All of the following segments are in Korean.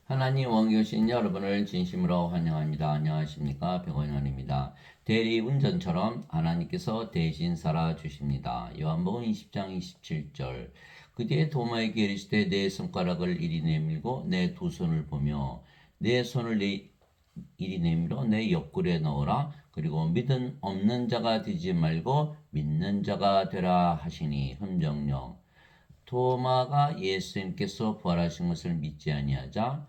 하나님 원교신 여러분을 진심으로 환영합니다. 안녕하십니까? 백원현입니다. 대리운전처럼 하나님께서 대신 살아주십니다. 요한복음 20장 27절. 그 뒤에 도마에게 이르시되 내 손가락을 이리 내밀고 내 두 손을 보며 내 손을 이리 내밀어 내 옆구리에 넣어라. 그리고 믿음 없는 자가 되지 말고 믿는 자가 되라 하시니. 흠정령. 도마가 예수님께서 부활하신 것을 믿지 아니하자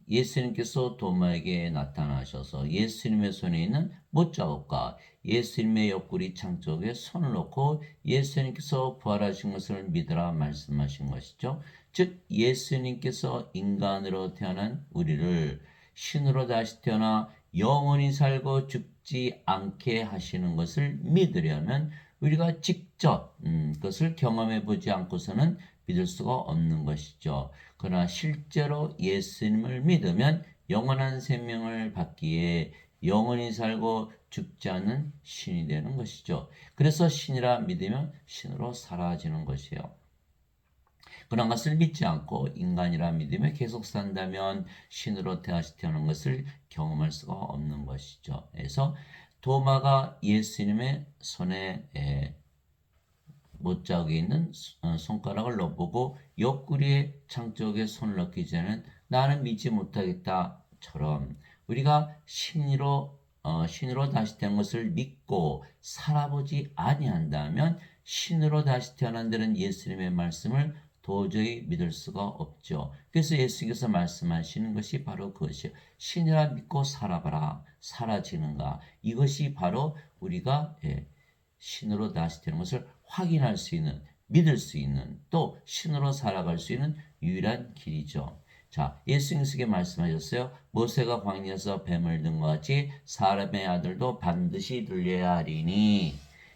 예수님께서 도마에게 나타나셔서 예수님의 손에 있는 못자국과 예수님의 옆구리 창 쪽에 손을 놓고 예수님께서 부활하신 것을 믿으라 말씀하신 것이죠. 즉 예수님께서 인간으로 태어난 우리를 신으로 다시 태어나 영원히 살고 죽지 않게 하시는 것을 믿으려면 우리가 직접 그것을 경험해 보지 않고서는 믿을 수가 없는 것이죠. 그러나 실제로 예수님을 믿으면 영원한 생명을 받기에 영원히 살고 죽지 않는 신이 되는 것이죠. 그래서 신이라 믿으면 신으로 사라지는 것이에요. 그런 것을 믿지 않고 인간이라 믿으며 계속 산다면 신으로 다시 태어난 것을 경험할 수가 없는 것이죠. 그래서 도마가 예수님의 손에 못자국에 있는 손가락을 넣어보고 옆구리에 창 쪽에 손을 넣기 전에는 나는 믿지 못하겠다처럼 우리가 신으로 다시 태어난 것을 믿고 살아보지 아니한다면 신으로 다시 태어난 데는 예수님의 말씀을 도저히 믿을 수가 없죠. 그래서 예수님께서 말씀하시는 것이 바로 그것이에요. 신이라 믿고 살아봐라. 사라지는가. 이것이 바로 우리가 신으로 다시 되는 것을 확인할 수 있는, 믿을 수 있는, 또 신으로 살아갈 수 있는 유일한 길이죠. 자, 예수님께서 말씀하셨어요. 모세가 광야에서 뱀을 든 것 같이 사람의 아들도 반드시 들려야 하리니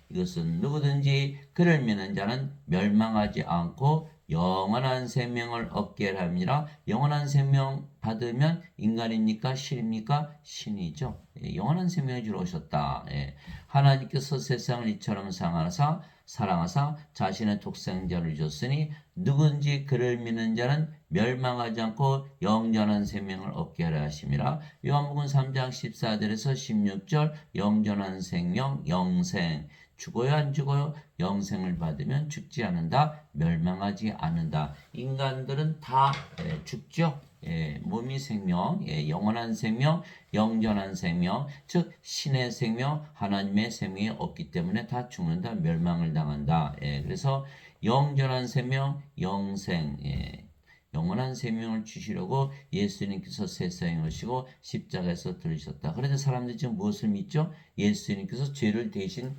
이것은 누구든지 그를 믿는 자는 멸망하지 않고 영원한 생명을 얻게 함이라. 영원한 생명 받으면 인간입니까? 신입니까? 신이죠. 영원한 생명을 주러 오셨다. 하나님께서 세상을 이처럼 사랑하사 자신의 독생자를 주셨으니 누군지 그를 믿는 자는 멸망하지 않고 영전한 생명을 얻게 하려 하심이라. 요한복음 3장 14절에서 16절 영전한 생명, 영생. 죽어요 안 죽어요? 영생을 받으면 죽지 않는다. 멸망하지 않는다. 인간들은 다 죽죠. 몸이 생명, 영원한 생명, 영전한 생명, 즉 신의 생명, 하나님의 생명이 없기 때문에 다 죽는다. 멸망을 당한다. 그래서 영전한 생명, 영생, 영원한 생명을 주시려고 예수님께서 세상에 오시고 십자가에서 들으셨다. 그런데 사람들이 지금 무엇을 믿죠? 예수님께서 죄를 대신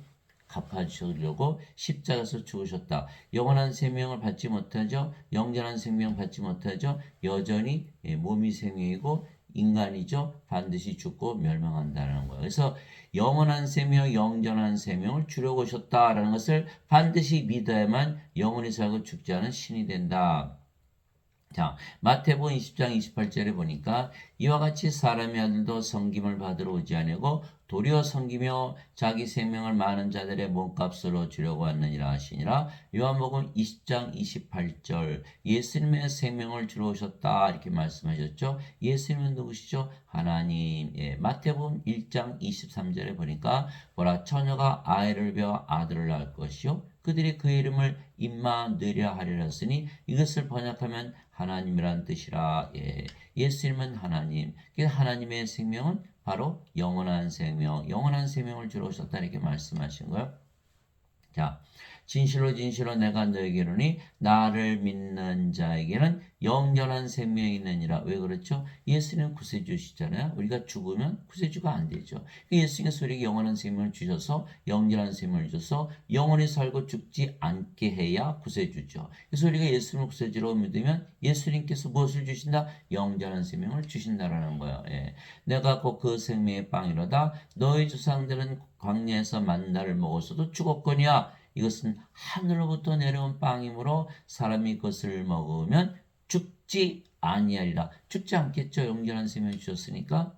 갚아주려고 십자가에서 죽으셨다. 영원한 생명을 받지 못하죠. 영전한 생명 받지 못하죠. 여전히 몸이 생명이고 인간이죠. 반드시 죽고 멸망한다는 거예요. 그래서 영원한 생명, 영전한 생명을 주려고 오셨다라는 것을 반드시 믿어야만 영원히 살고 죽지 않은 신이 된다. 자, 마태복음 20장 28절에 보니까 이와 같이 사람의 아들도 섬김을 받으러 오지 아니하고 도리어 섬기며 자기 생명을 많은 자들의 몸값으로 주려고 왔느니라 하시니라. 요한복음 20장 28절 예수님의 생명을 주러 오셨다 이렇게 말씀하셨죠. 예수님은 누구시죠? 하나님. 마태복음 1장 23절에 보니까 보라 처녀가 아이를 배워 아들을 낳을 것이요 그들이 그 이름을 임마누엘이라 하리라 했으니 이것을 번역하면 하나님이란 뜻이라. 예수님은 하나님. 하나님의 생명은 바로 영원한 생명, 영원한 생명을 주러 오셨다 이렇게 말씀하신 거예요. 자, 진실로 진실로 내가 너에게 이르니 나를 믿는 자에게는 영원한 생명이 있느니라. 왜 그렇죠? 예수님은 구세주시잖아요. 우리가 죽으면 구세주가 안 되죠. 예수님께서 우리에게 영원한 생명을 주셔서 영원한 생명을 주셔서 영원히 살고 죽지 않게 해야 구세주죠. 그래서 우리가 예수님을 구세주로 믿으면 예수님께서 무엇을 주신다? 영원한 생명을 주신다라는 거예요. 내가 곧 그 생명의 빵이로다. 너희 조상들은 광야에서 만나를 먹었어도 죽었거니와 이것은 하늘로부터 내려온 빵이므로 사람이 그것을 먹으면 죽지 아니하리라. 죽지 않겠죠. 영원한 생명을 주셨으니까.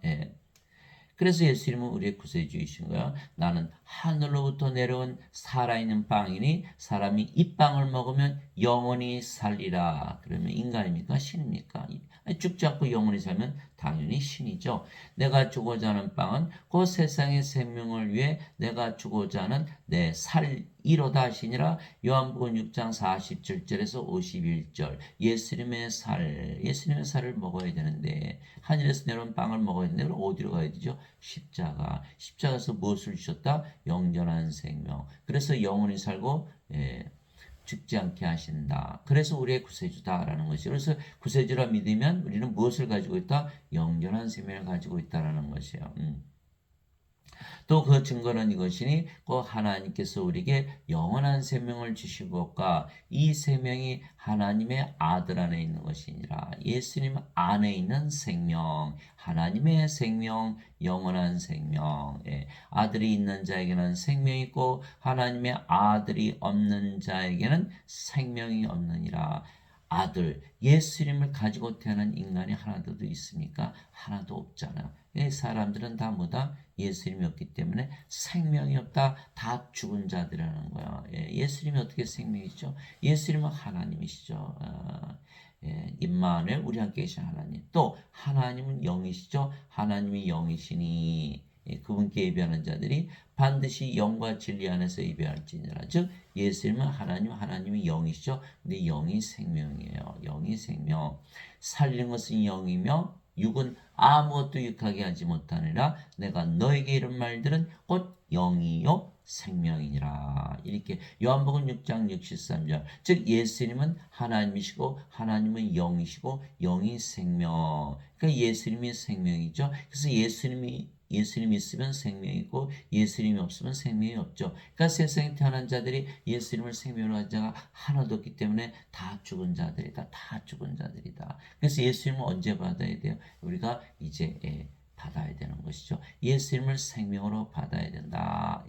그래서 예수님은 우리의 구세주이신 거예요. 나는 하늘로부터 내려온 살아있는 빵이니 사람이 이 빵을 먹으면 영원히 살리라. 그러면 인간입니까? 신입니까? 죽지 않고 영원히 살면 당연히 신이죠. 내가 주고자 하는 빵은 그 세상의 생명을 위해 내가 주고자 하는 내 살이로다 하시니라. 요한복음 6장 47절에서 51절. 예수님의 살을 먹어야 되는데 하늘에서 내려온 빵을 먹어야 되는데 그럼 어디로 가야 되죠? 십자가에서 무엇을 주셨다? 영원한 생명. 그래서 영원히 살고 죽지 않게 하신다. 그래서 우리의 구세주다라는 것이죠. 그래서 구세주라 믿으면 우리는 무엇을 가지고 있다? 영원한 생명을 가지고 있다라는 것이에요. 또 그 증거는 이것이니 그 하나님께서 우리에게 영원한 생명을 주신 것과 이 생명이 하나님의 아들 안에 있는 것이니라. 예수님 안에 있는 생명, 하나님의 생명, 영원한 생명. 아들이 있는 자에게는 생명이 있고 하나님의 아들이 없는 자에게는 생명이 없느니라. 아들, 예수님을 가지고 태어난 인간이 하나도 있습니까? 하나도 없잖아요. 사람들은 다 뭐다? 예수님이 없기 때문에 생명이 없다. 다 죽은 자들이라는 거예요. 예수님이 어떻게 생명이죠? 예수님은 하나님이시죠. 임마누엘, 우리 함께 계신 하나님. 또 하나님은 영이시죠. 하나님이 영이시니 그분께 예배하는 자들이 반드시 영과 진리 안에서 예배할지니라. 즉 예수님은 하나님이 영이시죠. 근데 영이 생명이에요. 영이 생명. 살리는 것은 영이며 육은 아무것도 육하게 하지 못하니라. 내가 너에게 이런 말들은 곧 영이요 생명이니라. 이렇게 요한복음 6장 63절. 즉 예수님은 하나님이시고 하나님은 영이시고 영이 생명. 그러니까 예수님이 생명이죠. 그래서 예수님이 있으면 생명이 있고 예수님이 없으면 생명이 없죠. 그러니까 세상에 태어난 자들이 예수님을 생명으로 한 자가 하나도 없기 때문에 다 죽은 자들이다. 다 죽은 자들이다. 그래서 예수님을 언제 받아야 돼요? 우리가 이제 받아야 되는 것이죠. 예수님을 생명으로 받아야 된다.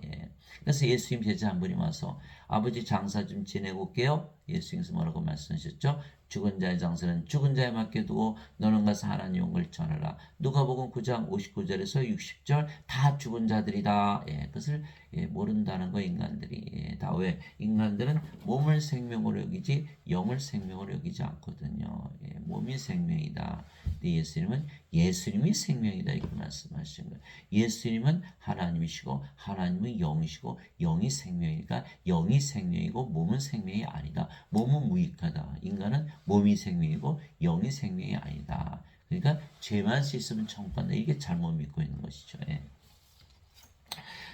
그래서 예수님 제자 한 분이 와서 아버지 장사 좀 지내고 올게요. 예수님께서 뭐라고 말씀하셨죠? 죽은 자의 장사는 죽은 자에 맡겨두고 너는 가서 하나님 영을 전하라. 누가복음 9장 59절에서 60절 다 죽은 자들이다. 그것을 모른다는 거 인간들이. 다 왜? 인간들은 몸을 생명으로 여기지 영을 생명으로 여기지 않거든요. 몸이 생명이다. 근데 예수님이 생명이다 이렇게 말씀하신 거예요. 예수님은 하나님이시고 하나님은 영이시고 영이 생명이니까 영이 생명이고 몸은 생명이 아니다. 몸은 무익하다. 인간은 몸이 생명이고 영이 생명이 아니다. 그러니까 죄만 씻으면 천국 간다. 이게 잘못 믿고 있는 것이죠.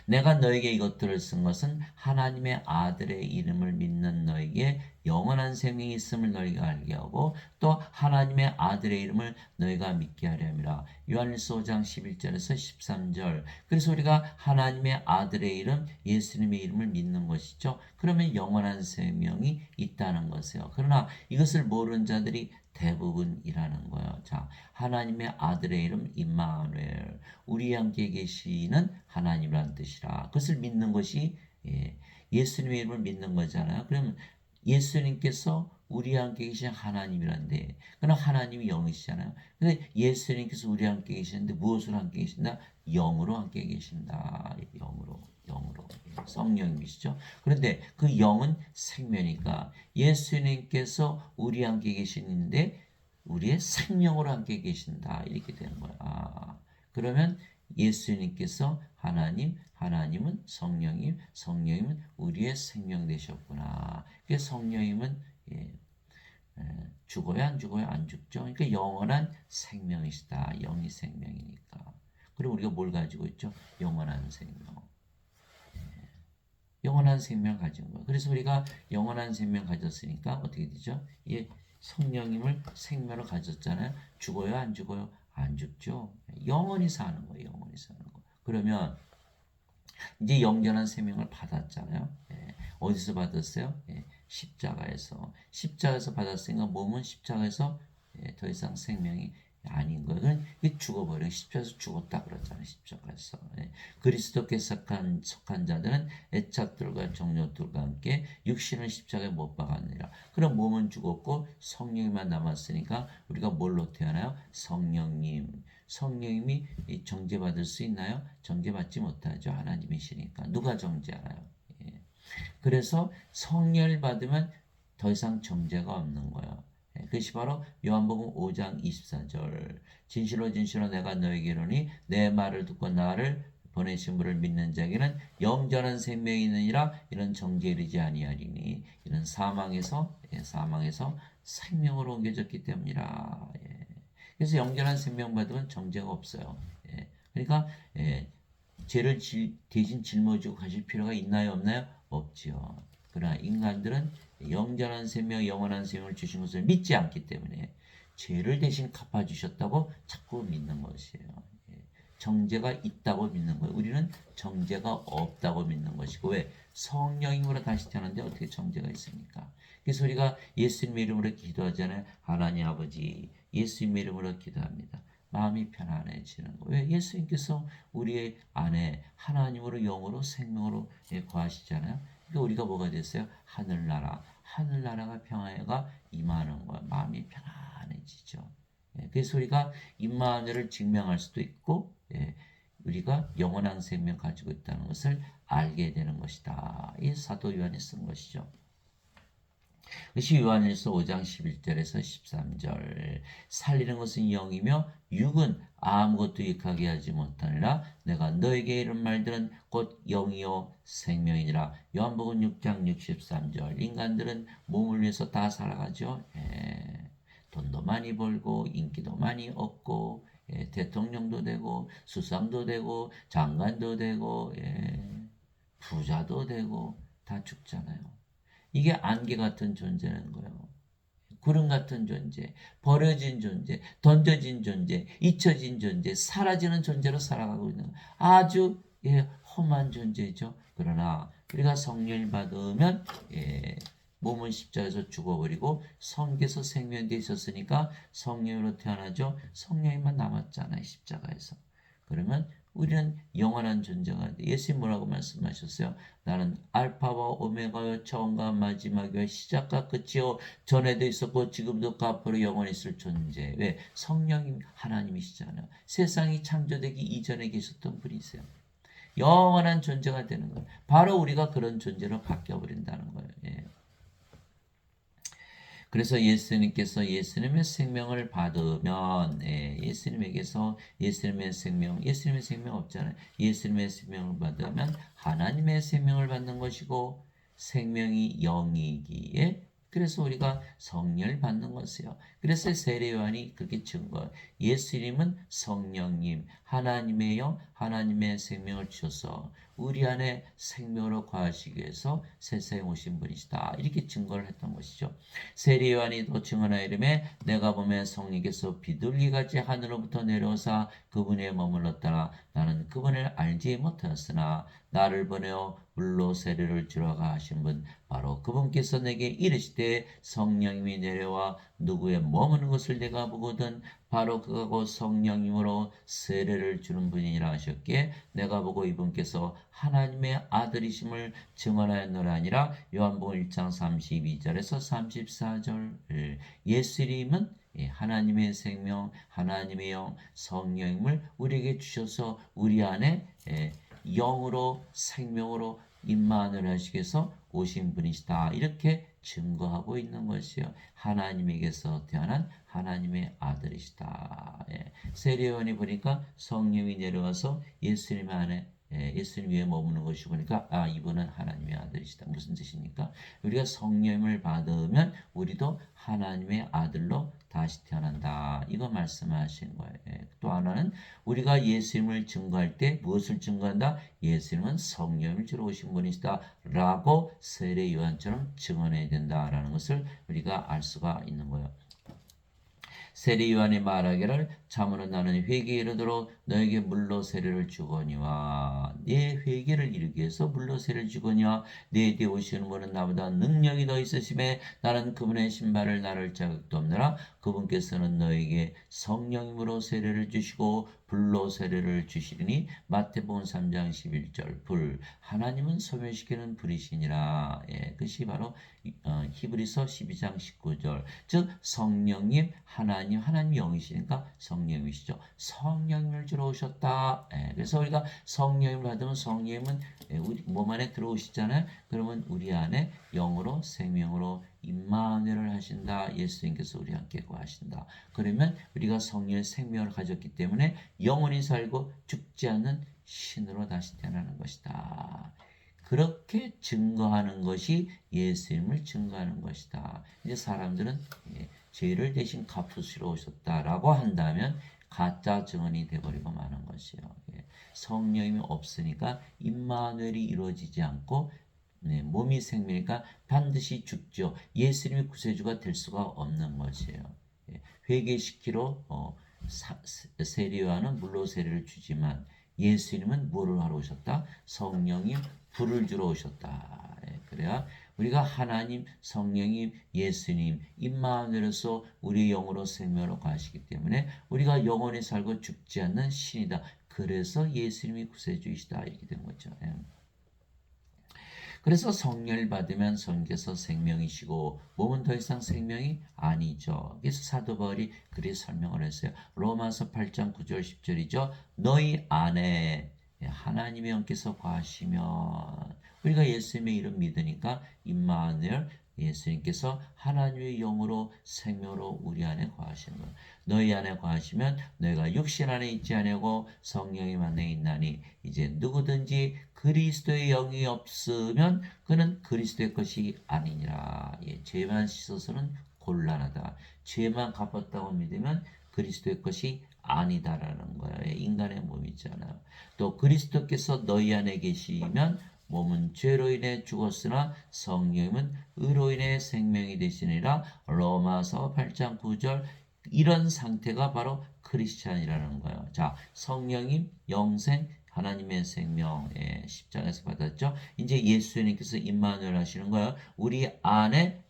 내가 너에게 이것들을 쓴 것은 하나님의 아들의 이름을 믿는 너에게 영원한 생명이 있음을 너희가 알게 하고 또 하나님의 아들의 이름을 너희가 믿게 하려 함이라. 요한일서 5장 11절에서 13절. 그래서 우리가 하나님의 아들의 이름, 예수님의 이름을 믿는 것이죠. 그러면 영원한 생명이 있다는 것이에요. 그러나 이것을 모르는 자들이 대부분이라는 거예요. 자, 하나님의 아들의 이름 임마누엘, 우리 함께 계시는 하나님이란 뜻이라. 그것을 믿는 것이 예수님의 이름을 믿는 거잖아요. 그러면 예수님께서 우리 함께 계신 하나님이란데, 그럼 하나님이 영이시잖아요. 근데 예수님께서 우리 함께 계시는데 무엇으로 함께 계신다? 영으로 함께 계신다. 영으로. 성령이시죠. 그런데 그 영은 생명이니까 예수님께서 우리 함께 계시는데 우리의 생명으로 함께 계신다. 이렇게 되는 거야. 그러면 예수님께서 하나님은 성령님, 성령님은 우리의 생명 되셨구나. 그 성령님은 죽어요, 안 죽어요? 안 죽죠. 그러니까 영원한 생명이시다. 영이 생명이니까. 그리고 우리가 뭘 가지고 있죠? 영원한 생명. 영원한 생명을 가진 거예요. 그래서 우리가 영원한 생명 가졌으니까 어떻게 되죠? 성령님을 생명으로 가졌잖아요. 죽어요, 안 죽어요? 안 죽죠. 영원히 사는 거예요. 영원히 사는 거. 그러면 이제 영원한 생명을 받았잖아요. 어디서 받았어요? 십자가에서 받았으니까 몸은 십자가에서 더 이상 생명이 아닌 거예요. 그건 죽어버려. 십자가에서 죽었다 그러잖아요. 십자가에서. 예. 그리스도께 속한 자들은 애착들과 정욕들과 함께 육신을 십자가에 못 박았느니라. 그럼 몸은 죽었고 성령이만 남았으니까 우리가 뭘로 태어나요? 성령님. 성령님이 정죄받을 수 있나요? 정죄받지 못하죠. 하나님이시니까. 누가 정죄하나요? 예. 그래서 성령을 받으면 더 이상 정죄가 없는 거예요. 그것이 바로 요한복음 5장 24절. 진실로 진실로 내가 너에게 이르노니 내 말을 듣고 나를 보내신 분을 믿는 자에게는 영원한 생명이 있느니라. 이런 정죄에 이르지 아니하리니 이런 사망에서 생명으로 옮겨졌기 때문이라. 그래서 영원한 생명 받으면 정죄가 없어요. 그러니까 죄를 대신 짊어지고 가실 필요가 있나요, 없나요? 없지요. 그러나 인간들은 영원한 생명, 영원한 생명을 주신 것을 믿지 않기 때문에 죄를 대신 갚아주셨다고 자꾸 믿는 것이에요. 정죄가 있다고 믿는 거예요. 우리는 정죄가 없다고 믿는 것이고, 왜? 성령님으로 다시 태어났는데 어떻게 정죄가 있습니까? 그래서 우리가 예수님의 이름으로 기도하잖아요. 하나님 아버지, 예수님의 이름으로 기도합니다. 마음이 편안해지는 거예요. 왜? 예수님께서 우리 안에 하나님으로 영으로 생명으로 거하시잖아요. 그러니까 우리가 뭐가 됐어요? 하늘나라가 평화가 임하는 거예요. 마음이 편안해지죠. 그래서 우리가 임마누엘을 증명할 수도 있고, 우리가 영원한 생명 가지고 있다는 것을 알게 되는 것이다. 이 사도 요한이 쓴 것이죠. 그것이 요한일서 5장 11절에서 13절. 살리는 것은 영이며 육은 아무것도 유익하게 하지 못하니라. 내가 너에게 이런 말들은 곧 영이요 생명이니라. 요한복음 6장 63절. 인간들은 몸을 위해서 다 살아가죠. 돈도 많이 벌고 인기도 많이 얻고 대통령도 되고 수상도 되고 장관도 되고 부자도 되고 다 죽잖아요. 이게 안개 같은 존재는 거예요. 구름 같은 존재, 버려진 존재, 던져진 존재, 잊혀진 존재, 사라지는 존재로 살아가고 있는 아주 험한 존재죠. 그러나 우리가 성령을 받으면 몸은 십자가에서 죽어버리고 성계에서 생명되어 있었으니까 성령으로 태어나죠. 성령이만 남았잖아요. 십자가에서. 그러면 우리는 영원한 존재가 돼. 예수님 뭐라고 말씀하셨어요? 나는 알파와 오메가요 처음과 마지막이요 시작과 끝이요 전에도 있었고 지금도 앞으로 영원히 있을 존재. 왜? 성령님 하나님이시잖아요. 세상이 창조되기 이전에 계셨던 분이세요. 영원한 존재가 되는 거예요. 바로 우리가 그런 존재로 바뀌어버린다는 거예요. 그래서 예수님께서 예수님의 생명을 받으면 예수님에게서 예수님의 생명 없잖아요. 예수님의 생명을 받으면 하나님의 생명을 받는 것이고 생명이 영이기에 그래서 우리가 성령을 받는 것이에요. 그래서 세례 요한이 그렇게 증거. 예수님은 성령님, 하나님의 영, 하나님의 생명을 주셔서 우리 안에 생명으로 거하시기 위해서 세상에 오신 분이시다. 이렇게 증거를 했던 것이죠. 세례 요한이 또 증언하여 이르매 내가 보면 성령께서 비둘기같이 하늘로부터 내려오사 그분에 머물렀다가 나는 그분을 알지 못하였으나 나를 보내어 물로 세례를 주러가 하신 분 바로 그분께서 내게 이르시되 성령님이 내려와 누구의 머무는 것을 내가 보거든 바로 그가 곧 성령님으로 세례를 주는 분이라 하셨기에 내가 보고 이분께서 하나님의 아들이심을 증언하였노라 아니라 요한복음 1장 32절에서 34절 예수님은 하나님의 생명, 하나님의 영, 성령님을 우리에게 주셔서 우리 안에 영으로 생명으로 임만을 하시기 위해서 오신 분이시다. 이렇게 증거하고 있는 것이요. 하나님에게서 태어난 하나님의 아들이시다. 세례 요한이 보니까 성령이 내려와서 예수님 안에 예수님 위에 머무는 것이 보니까 이분은 하나님의 아들이시다. 무슨 뜻입니까? 우리가 성령을 받으면 우리도 하나님의 아들로 다시 태어난다. 이거 말씀하신 거예요. 또 하나는 우리가 예수님을 증거할 때 무엇을 증거한다? 예수님은 성령을 주러 오신 분이시다. 라고 세례 요한처럼 증언해야 된다라는 것을 우리가 알 수가 있는 거예요. 세례 요한이 말하기를 자문은 나는 회개에 이르도록 너에게 물로 세례를 주거니와 내 회개를 이루기 위해서 물로 세례를 주거니와 내 뒤에 오시는 분은 나보다 능력이 더 있으심에 나는 그분의 신발을 나를 자격도 없느라 그분께서는 너에게 성령님으로 세례를 주시고 불로 세례를 주시리니 마태복음 3장 11절 불 하나님은 소멸시키는 불이시니라. 예, 그것이 바로 히브리서 12장 19절 즉 성령님 하나님 영이시니까 성령이시죠. 성령을 주러 오셨다. 예, 그래서 우리가 성령을 받으면 성령님은 우리 몸 안에 들어오시잖아요. 그러면 우리 안에 영으로 생명으로 임마누엘을 하신다. 예수님께서 우리 함께 거하신다. 그러면 우리가 성령의 생명을 가졌기 때문에 영원히 살고 죽지 않는 신으로 다시 태어나는 것이다. 그렇게 증거하는 것이 예수님을 증거하는 것이다. 이제 사람들은 죄를 대신 갚으시러 오셨다라고 한다면 가짜 증언이 돼버리고 마는 것이에요. 성령님이 없으니까 임마누엘이 이루어지지 않고 몸이 생명이니까 반드시 죽죠. 예수님이 구세주가 될 수가 없는 것이에요. 회개시키러 세례요한은 물로 세례를 주지만 예수님은 뭐를 하러 오셨다? 성령이 불을 주러 오셨다. 그래야 우리가 하나님, 성령님, 예수님, 임마누엘로서 우리 영으로 생명으로 가시기 때문에 우리가 영원히 살고 죽지 않는 신이다. 그래서 예수님이 구세주이시다 이렇게 된 거죠. 그래서 성령을 받으면 성께서 생명이시고 몸은 더 이상 생명이 아니죠. 그래서 사도 바울이 그리 설명을 했어요. 로마서 8장 9절 10절이죠. 너희 안에 하나님의 영께서 거하시면 우리가 예수님의 이름 믿으니까 임마누엘 예수님께서 하나님의 영으로 생명으로 우리 안에 거하시는 거예요. 너희 안에 거하시면 너희가 육신 안에 있지 아니하고 성령이 안에 있나니 이제 누구든지 그리스도의 영이 없으면 그는 그리스도의 것이 아니니라. 죄만 씻어서는 곤란하다. 죄만 갚았다고 믿으면 그리스도의 것이 아니다라는 거예요. 인간의 몸이잖아요. 또 그리스도께서 너희 안에 계시면 몸은 죄로 인해 죽었으나 성령은 의로 인해 생명이 되시니라. 로마서 8장 9절 이런 상태가 바로 크리스찬이라는 거예요. 자, 성령님 영생 하나님의 생명 십자가에서 받았죠. 이제 예수님께서 임마누엘 하시는 거예요. 우리 안에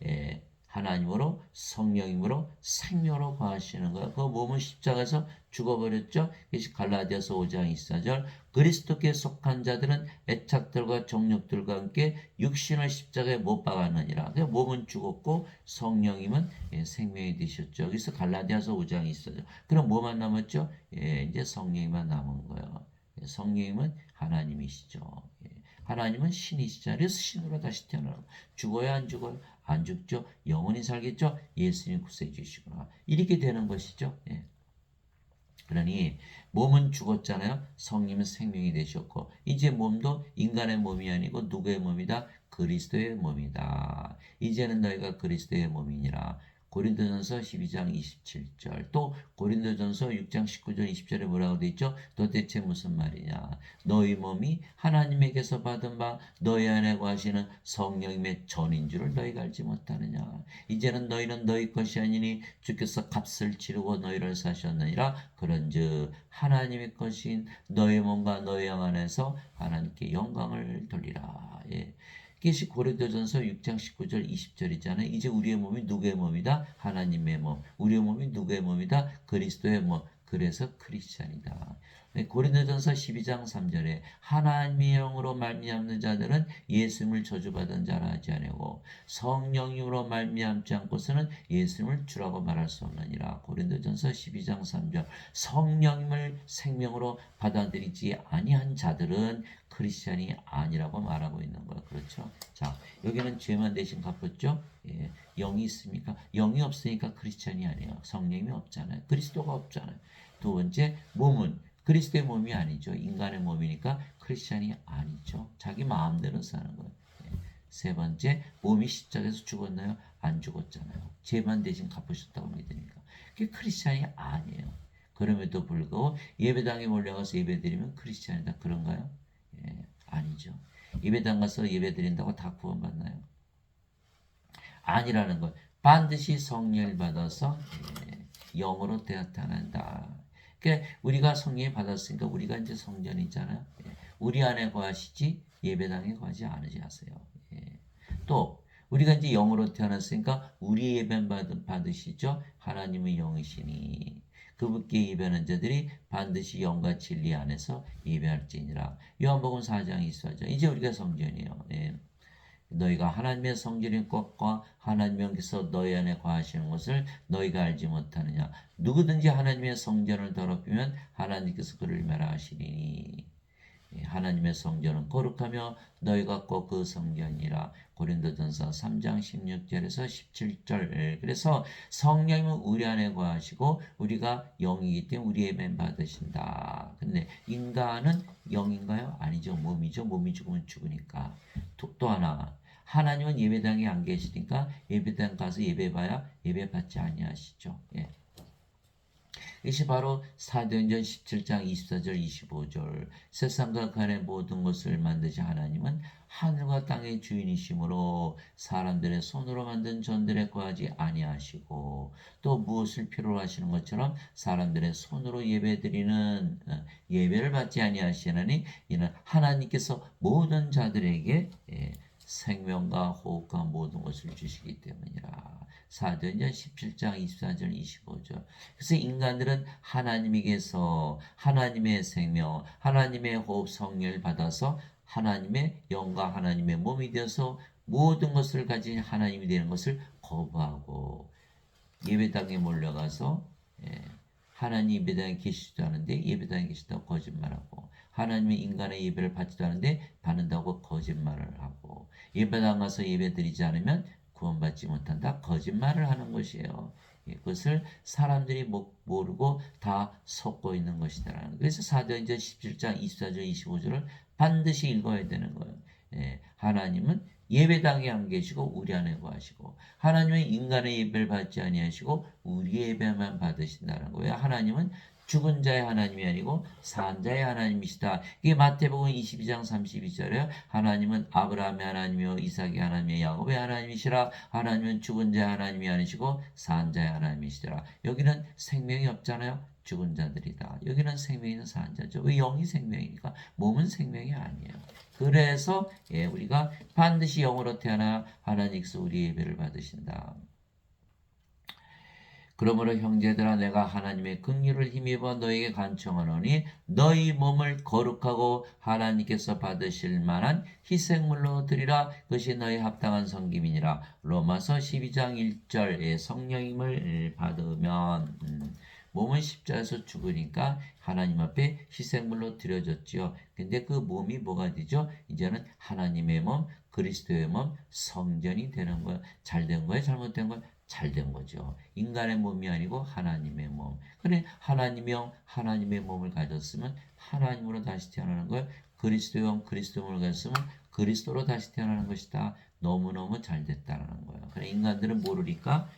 하나님으로 성령님으로 생명으로 거하시는 거예요. 그 몸은 십자가에서 죽어버렸죠. 그것이 갈라디아서 5장 24절 그리스도께 속한 자들은 애착들과 정욕들과 함께 육신을 십자가에 못 박았느니라. 그 몸은 죽었고 성령님은 생명이 되셨죠. 그래서 갈라디아서 5장 24절 그럼 뭐만 남았죠? 이제 성령님만 남은 거예요. 성령님은 하나님이시죠. 하나님은 신이시죠. 그래서 신으로 다시 태어나고 죽어야 안 죽어요? 안 죽죠. 영원히 살겠죠. 예수님 구세주시구나. 이렇게 되는 것이죠. 그러니 몸은 죽었잖아요. 성령은 생명이 되셨고 이제 몸도 인간의 몸이 아니고 누구의 몸이다? 그리스도의 몸이다. 이제는 너희가 그리스도의 몸이니라. 고린도전서 12장 27절 또 고린도전서 6장 19절 20절에 뭐라고 되어 있죠? 도대체 무슨 말이냐? 너희 몸이 하나님에게서 받은 바 너희 안에 거하시는 성령님의 전인 줄을 너희가 알지 못하느냐? 이제는 너희는 너희 것이 아니니 주께서 값을 치르고 너희를 사셨느니라. 그런즉 하나님의 것인 너희 몸과 너희 영 안에서 하나님께 영광을 돌리라. 그것이 고린도전서 6장 19절 20절이잖아요. 이제 우리의 몸이 누구의 몸이다? 하나님의 몸. 우리의 몸이 누구의 몸이다? 그리스도의 몸. 그래서 크리스찬이다. 고린도전서 12장 3절에 하나님의 영으로 말미암는 자들은 예수님을 저주받은 자라 하지 아니하고 성령님으로 말미암지 않고서는 예수님을 주라고 말할 수 없느니라. 고린도전서 12장 3절 성령님을 생명으로 받아들이지 아니한 자들은 크리스찬이 아니라고 말하고 있는 거예요. 그렇죠? 자, 여기는 죄만 대신 갚았죠? 영이 있습니까? 영이 없으니까 크리스찬이 아니에요. 성령이 없잖아요. 그리스도가 없잖아요. 두 번째, 몸은 그리스도의 몸이 아니죠. 인간의 몸이니까 크리스찬이 아니죠. 자기 마음대로 사는 거예요. 세 번째, 몸이 십자가에서 죽었나요? 안 죽었잖아요. 죄만 대신 갚으셨다고 믿으니까. 그게 크리스찬이 아니에요. 그럼에도 불구하고 예배당에 몰려가서 예배드리면 크리스찬이다. 그런가요? 아니죠. 예배당 가서 예배드린다고 다 구원받나요? 아니라는 것. 반드시 성령을 받아서 영으로 태어난다. 그러니까 우리가 성령이 받았으니까 우리가 이제 성전이잖아요. 예. 우리 안에 거하시지 예배당에 거하지 않으시하세요. 예. 또 우리가 이제 영으로 태어났으니까 우리 예배 받으시죠. 하나님의 영이시니 그분께 예배하는 자들이 반드시 영과 진리 안에서 예배할지니라. 요한복음 4장 24절. 이제 우리가 성전이에요. 예. 너희가 하나님의 성전인 것과 하나님께서 너희 안에 거하시는 것을 너희가 알지 못하느냐. 누구든지 하나님의 성전을 더럽히면 하나님께서 그를 멸하시리니. 하나님의 성전은 거룩하며 너희가 꼭 그 성전이라. 고린도전서 3장 16절에서 17절. 그래서 성령님은 우리 안에 거하시고 우리가 영이기 때문에 우리의 뱀 받으신다. 근데 인간은 영인가요? 아니죠. 몸이죠. 몸이 죽으면 죽으니까. 또 하나, 하나님은 예배당에 안 계시니까 예배당 가서 예배봐야 예배받지 아니하시죠. 예. 이것이 바로 사도행전 17장 24절 25절. 세상과 그 안의 모든 것을 만드신 하나님은 하늘과 땅의 주인이시므로 사람들의 손으로 만든 전들에 거하지 아니하시고, 또 무엇을 필요로 하시는 것처럼 사람들의 손으로 예배드리는 예배를 받지 아니하시나니 이는 하나님께서 모든 자들에게 생명과 호흡과 모든 것을 주시기 때문이라. 사도행전 17장 24절 25절. 그래서 인간들은 하나님에게서 하나님의 생명, 하나님의 호흡 성령을 받아서 하나님의 영과 하나님의 몸이 되어서 모든 것을 가진 하나님이 되는 것을 거부하고 예배당에 몰려가서 하나님 예배당에 계시지도 않은데 예배당에 계시다고 거짓말하고, 하나님의 인간의 예배를 받지도 않은데 받는다고 거짓말을 하고, 예배당 가서 예배드리지 않으면 구원받지 못한다 거짓말을 하는 것이에요. 그것을 사람들이 모르고 다 속고 있는 것이다. 그래서 사도행전 17장 24절 25절을 반드시 읽어야 되는 거예요. 하나님은 예배당에 안 계시고 우리 안에 거하시고, 하나님은 인간의 예배를 받지 아니하시고 우리 예배만 받으신다는 거예요. 하나님은 죽은 자의 하나님이 아니고 산 자의 하나님이시다. 이게 마태복음 22장 32절에요. 하나님은 아브라함의 하나님이요 이삭의 하나님이요 야곱의 하나님이시라. 하나님은 죽은 자의 하나님이 아니시고 산 자의 하나님이시더라. 여기는 생명이 없잖아요. 죽은 자들이다. 여기는 생명이 있는 산 자죠. 왜? 영이 생명이니까. 몸은 생명이 아니에요. 그래서 우리가 반드시 영으로 태어나 하나님께서 우리 예배를 받으신다. 그러므로 형제들아 내가 하나님의 긍휼을 힘입어 너에게 간청하노니 너희 몸을 거룩하고 하나님께서 받으실 만한 희생물로 드리라. 그것이 너희 합당한 섬김이니라. 로마서 12장 1절에 성령님을 받으면 몸은 십자가에서 죽으니까 하나님 앞에 희생물로 드려졌지요. 근데 그 몸이 뭐가 되죠? 이제는 하나님의 몸, 그리스도의 몸, 성전이 되는 거예요. 잘된 거예요? 잘못된 거예요? 잘된 거죠. 인간의 몸이 아니고 하나님의 몸. 그래 하나님의 영, 하나님의 몸을 가졌으면 하나님으로 다시 태어나는 거예요. 그리스도의 영, 그리스도의 몸을 가졌으면 그리스도로 다시 태어나는 것이다. 너무너무 잘 됐다는 거예요. 그래 인간들은 모르니까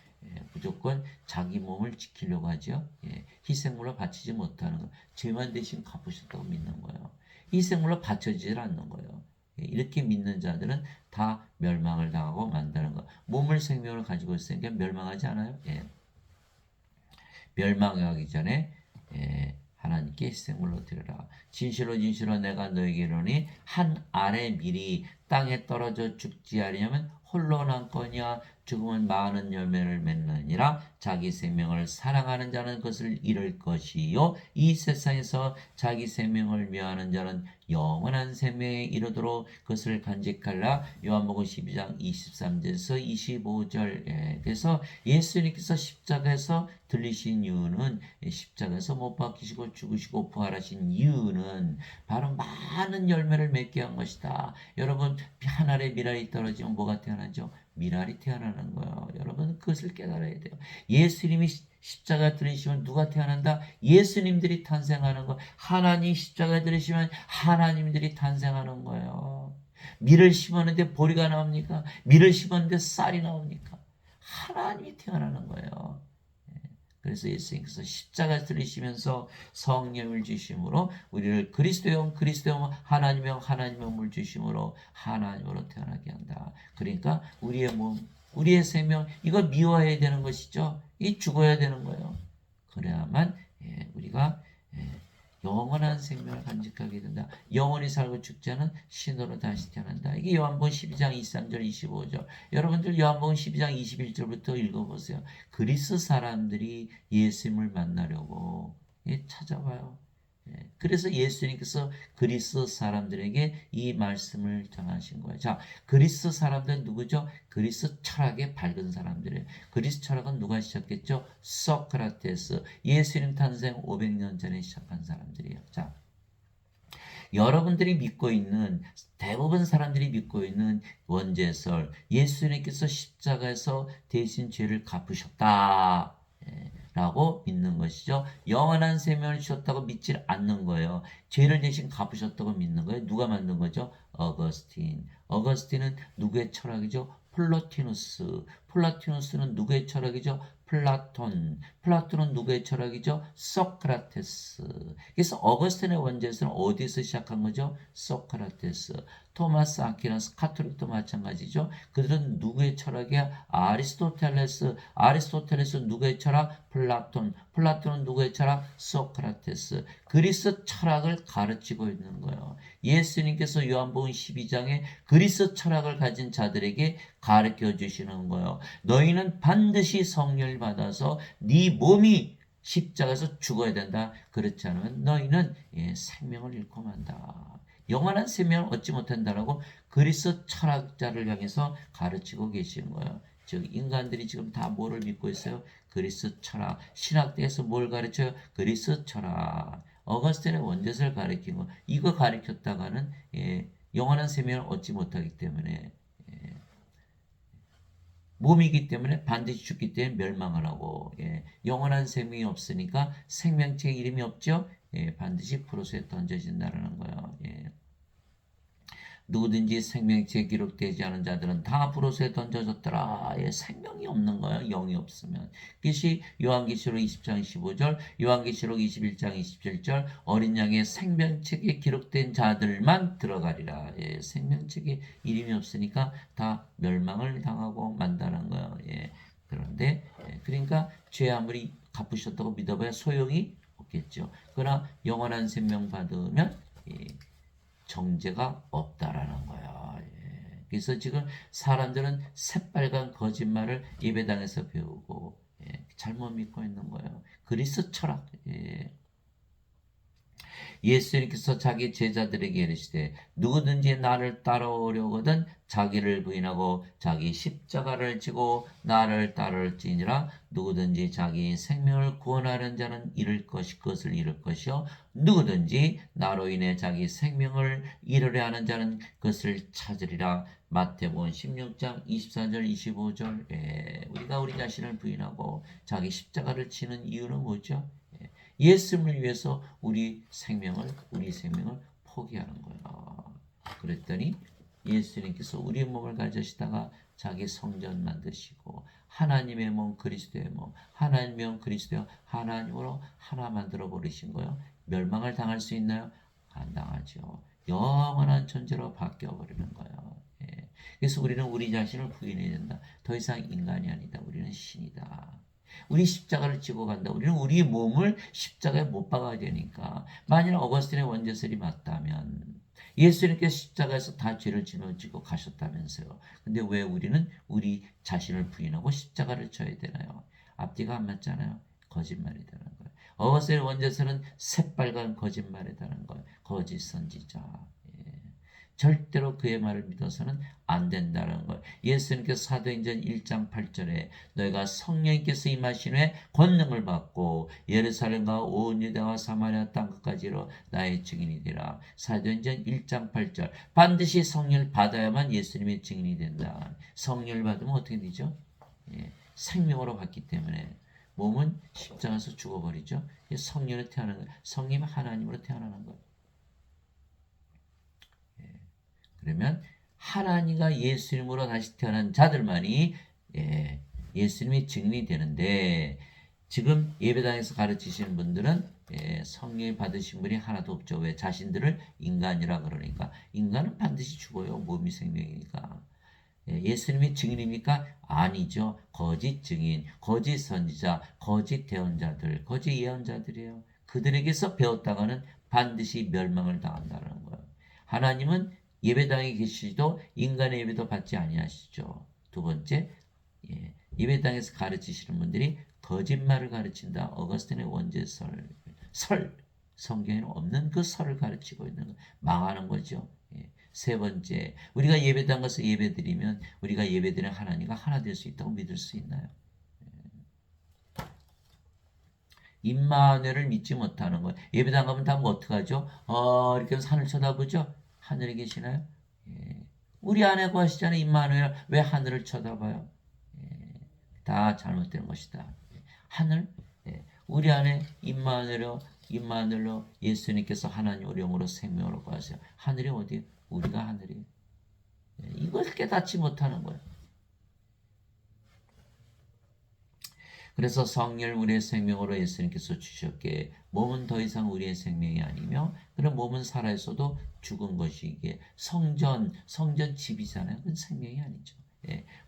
무조건 자기 몸을 지키려고 하죠. 희생물로 바치지 못하는 거. 죄만 대신 갚으셨다고 믿는 거예요. 희생물로 바쳐지질 않는 거예요. 이렇게 믿는 자들은 다 멸망을 당하고 만다는 거. 몸을 생명을 가지고 있으니까 멸망하지 않아요. 멸망하기 전에 하나님께 희생물로 드려라. 진실로 진실로 내가 너에게 이르노니 한 알의 밀이 땅에 떨어져 죽지 아니하면 홀로 남거니와 죽으면 많은 열매를 맺느니라. 자기 생명을 사랑하는 자는 그것을 잃을 것이요 이 세상에서 자기 생명을 미워하는 자는 영원한 생명에 이르도록 그것을 간직하라. 요한복음 12장 23절에서 25절. 그래서 예수님께서 십자가에서 들리신 이유는, 십자가에서 못 박히시고 죽으시고 부활하신 이유는 바로 많은 열매를 맺게 한 것이다. 여러분 한 알의 밀알이 떨어지면 뭐가 태어나죠? 밀알이 태어나는 거예요. 여러분 그것을 깨달아야 돼요. 예수님이 십자가 들으시면 누가 태어난다? 예수님들이 탄생하는 거. 하나님 십자가 들으시면 하나님들이 탄생하는 거예요. 밀을 심었는데 보리가 나옵니까? 밀을 심었는데 쌀이 나옵니까? 하나님이 태어나는 거예요. 그래서 예수님께서 십자가 들으시면서 성령을 주심으로 우리를 그리스도의 영, 그리스도의 영, 하나님의 영, 하나님의 영을 주심으로 하나님으로 태어나게 한다. 그러니까 우리의 몸, 우리의 생명, 이거 미워해야 되는 것이죠. 이 죽어야 되는 거예요. 생명을 간직하게 된다. 영원히 살고 죽지 않은 신으로 다시 태어난다. 이게 요한복음 12장 23절 25절. 여러분들 요한복음 12장 21절부터 읽어보세요. 그리스 사람들이 예수님을 만나려고 찾아와요. 그래서 예수님께서 그리스 사람들에게 이 말씀을 전하신 거예요. 자, 그리스 사람들은 누구죠? 그리스 철학의 밝은 사람들이에요. 그리스 철학은 누가 시작했죠? 소크라테스. 예수님 탄생 500년 전에 시작한 사람들이에요. 자, 여러분들이 믿고 있는 대부분 사람들이 믿고 있는 원죄설, 예수님께서 십자가에서 대신 죄를 갚으셨다. 라고 믿는 것이죠. 영원한 생명을 주셨다고 믿지 않는 거예요. 죄를 대신 갚으셨다고 믿는 거예요. 누가 만든 거죠? 어거스틴. 어거스틴은 누구의 철학이죠? 플로티누스. 플라티누스는 누구의 철학이죠? 플라톤. 플라톤은 누구의 철학이죠? 소크라테스. 그래서 어거스틴의 원죄에서는 어디서 시작한 거죠? 소크라테스. 토마스 아퀴나스 카톨릭도 마찬가지죠. 그들은 누구의 철학이야? 아리스토텔레스. 아리스토텔레스는 누구의 철학? 플라톤. 플라톤은 누구의 철학? 소크라테스. 그리스 철학을 가르치고 있는 거예요. 예수님께서 요한복음 12장에 그리스 철학을 가진 자들에게 가르쳐 주시는 거예요. 너희는 반드시 성령을 받아서 네 몸이 십자가에서 죽어야 된다. 그렇지 않으면 너희는 생명을 잃고 만다. 영원한 생명을 얻지 못한다라고 그리스 철학자를 향해서 가르치고 계시는 거예요. 즉 인간들이 지금 다 뭐를 믿고 있어요? 그리스 철학. 신학대에서 뭘 가르쳐요? 그리스 철학. 어거스틴의 원죄설을 가르친 거. 이거 가르쳤다가는 영원한 생명을 얻지 못하기 때문에 몸이기 때문에 반드시 죽기 때문에 멸망을 하고 영원한 생명이 없으니까 생명체의 이름이 없죠. 반드시 프로스에 던져진다는 거예요. 누구든지 생명체에 기록되지 않은 자들은 다 프로스에 던져졌더라. 생명이 없는 거예요. 영이 없으면. 그것이 요한계시록 20장 25절, 요한계시록 21장 27절 어린 양의 생명책에 기록된 자들만 들어가리라. 생명책에 이름이 없으니까 다 멸망을 당하고 만다는 거예요. 그런데 그러니까 죄 아무리 갚으셨다고 믿어봐야 소용이 없겠죠. 그러나 영원한 생명 받으면 정죄가 없다라는 거야. 그래서 지금 사람들은 새빨간 거짓말을 예배당에서 배우고 잘못 믿고 있는 거예요. 그리스 철학. 예수님께서 자기 제자들에게 이르시되 누구든지 나를 따라오려거든 자기를 부인하고 자기 십자가를 지고 나를 따를지니라. 누구든지 자기 생명을 구원하는 자는 잃을 것을 잃을 것이요 누구든지 나로 인해 자기 생명을 잃으려 하는 자는 그것을 찾으리라. 마태복음 16장 24절 25절. 우리가 우리 자신을 부인하고 자기 십자가를 지는 이유는 뭐죠? 예수님을 위해서 우리 생명을 포기하는 거예요. 그랬더니 예수님께서 우리 몸을 가지시다가 자기 성전 만드시고 하나님의 몸 그리스도의 몸, 하나님의 몸 그리스도의 하나님으로 하나 만들어 버리신 거예요. 멸망을 당할 수 있나요? 안 당하죠. 영원한 존재로 바뀌어 버리는 거예요. 그래서 우리는 우리 자신을 부인해야 된다. 더 이상 인간이 아니다. 우리는 신이다. 우리 십자가를 지고 간다. 우리는 우리 몸을 십자가에 못 박아야 되니까. 만일 어거스틴의 원죄설이 맞다면 예수님께서 십자가에서 다 죄를 짊어지고 가셨다면서요. 근데 왜 우리는 우리 자신을 부인하고 십자가를 져야 되나요? 앞뒤가 안 맞잖아요. 거짓말이라는 거예요. 어거스틴의 원죄설은 새빨간 거짓말이라는 거예요. 거짓 선지자. 절대로 그의 말을 믿어서는 안 된다는 거예요. 예수님께서 사도행전 1장 8절에 너희가 성령께서 임하신 후에 권능을 받고 예루살렘과 온 유대와 사마리아 땅끝까지로 나의 증인이 되라. 사도행전 1장 8절 반드시 성령을 받아야만 예수님의 증인이 된다. 성령을 받으면 어떻게 되죠? 생명으로 받기 때문에 몸은 십자가에서 죽어버리죠. 성령으로 태어나는 거예요. 성령 하나님으로 태어나는 거예요. 그러면 하나님과 예수님으로 다시 태어난 자들만이 예수님의 증인이 되는데 지금 예배당에서 가르치시는 분들은 성령 받으신 분이 하나도 없죠. 왜? 자신들을 인간이라 그러니까. 인간은 반드시 죽어요. 몸이 생명이니까. 예수님이 증인입니까? 아니죠. 거짓 증인, 거짓 선지자, 거짓 대언자들, 거짓 예언자들이에요. 그들에게서 배웠다가는 반드시 멸망을 당한다는 거예요. 하나님은 예배당에 계시도 인간의 예배도 받지 아니하시죠. 두 번째, 예배당에서 가르치시는 분들이 거짓말을 가르친다. 어거스틴의 원죄설, 성경에는 없는 그 설을 가르치고 있는 거, 망하는 거죠. 세 번째, 우리가 예배당 가서 예배드리면 우리가 예배드리는 하나님과 하나 될 수 있다고 믿을 수 있나요? 임마누엘을 믿지 못하는 거예요. 예배당 가면 다 뭐 어떡하죠? 이렇게 하늘 쳐다보죠? 하늘에 계시나요? 우리 안에 거하시잖아요. 임마누엘. 왜 하늘을 쳐다봐요? 다 잘못된 것이다. 하늘, 우리 안에 임마누엘로 예수님께서 하나님을 영으로 생명으로 거하세요. 하늘이 어디에? 우리가 하늘이에요. 이걸 깨닫지 못하는 거예요. 그래서 성령을 우리의 생명으로 예수님께서 주셨기에 몸은 더 이상 우리의 생명이 아니며 그런 몸은 살아있어도 죽은 것이기에 성전 집이잖아요. 그건 생명이 아니죠.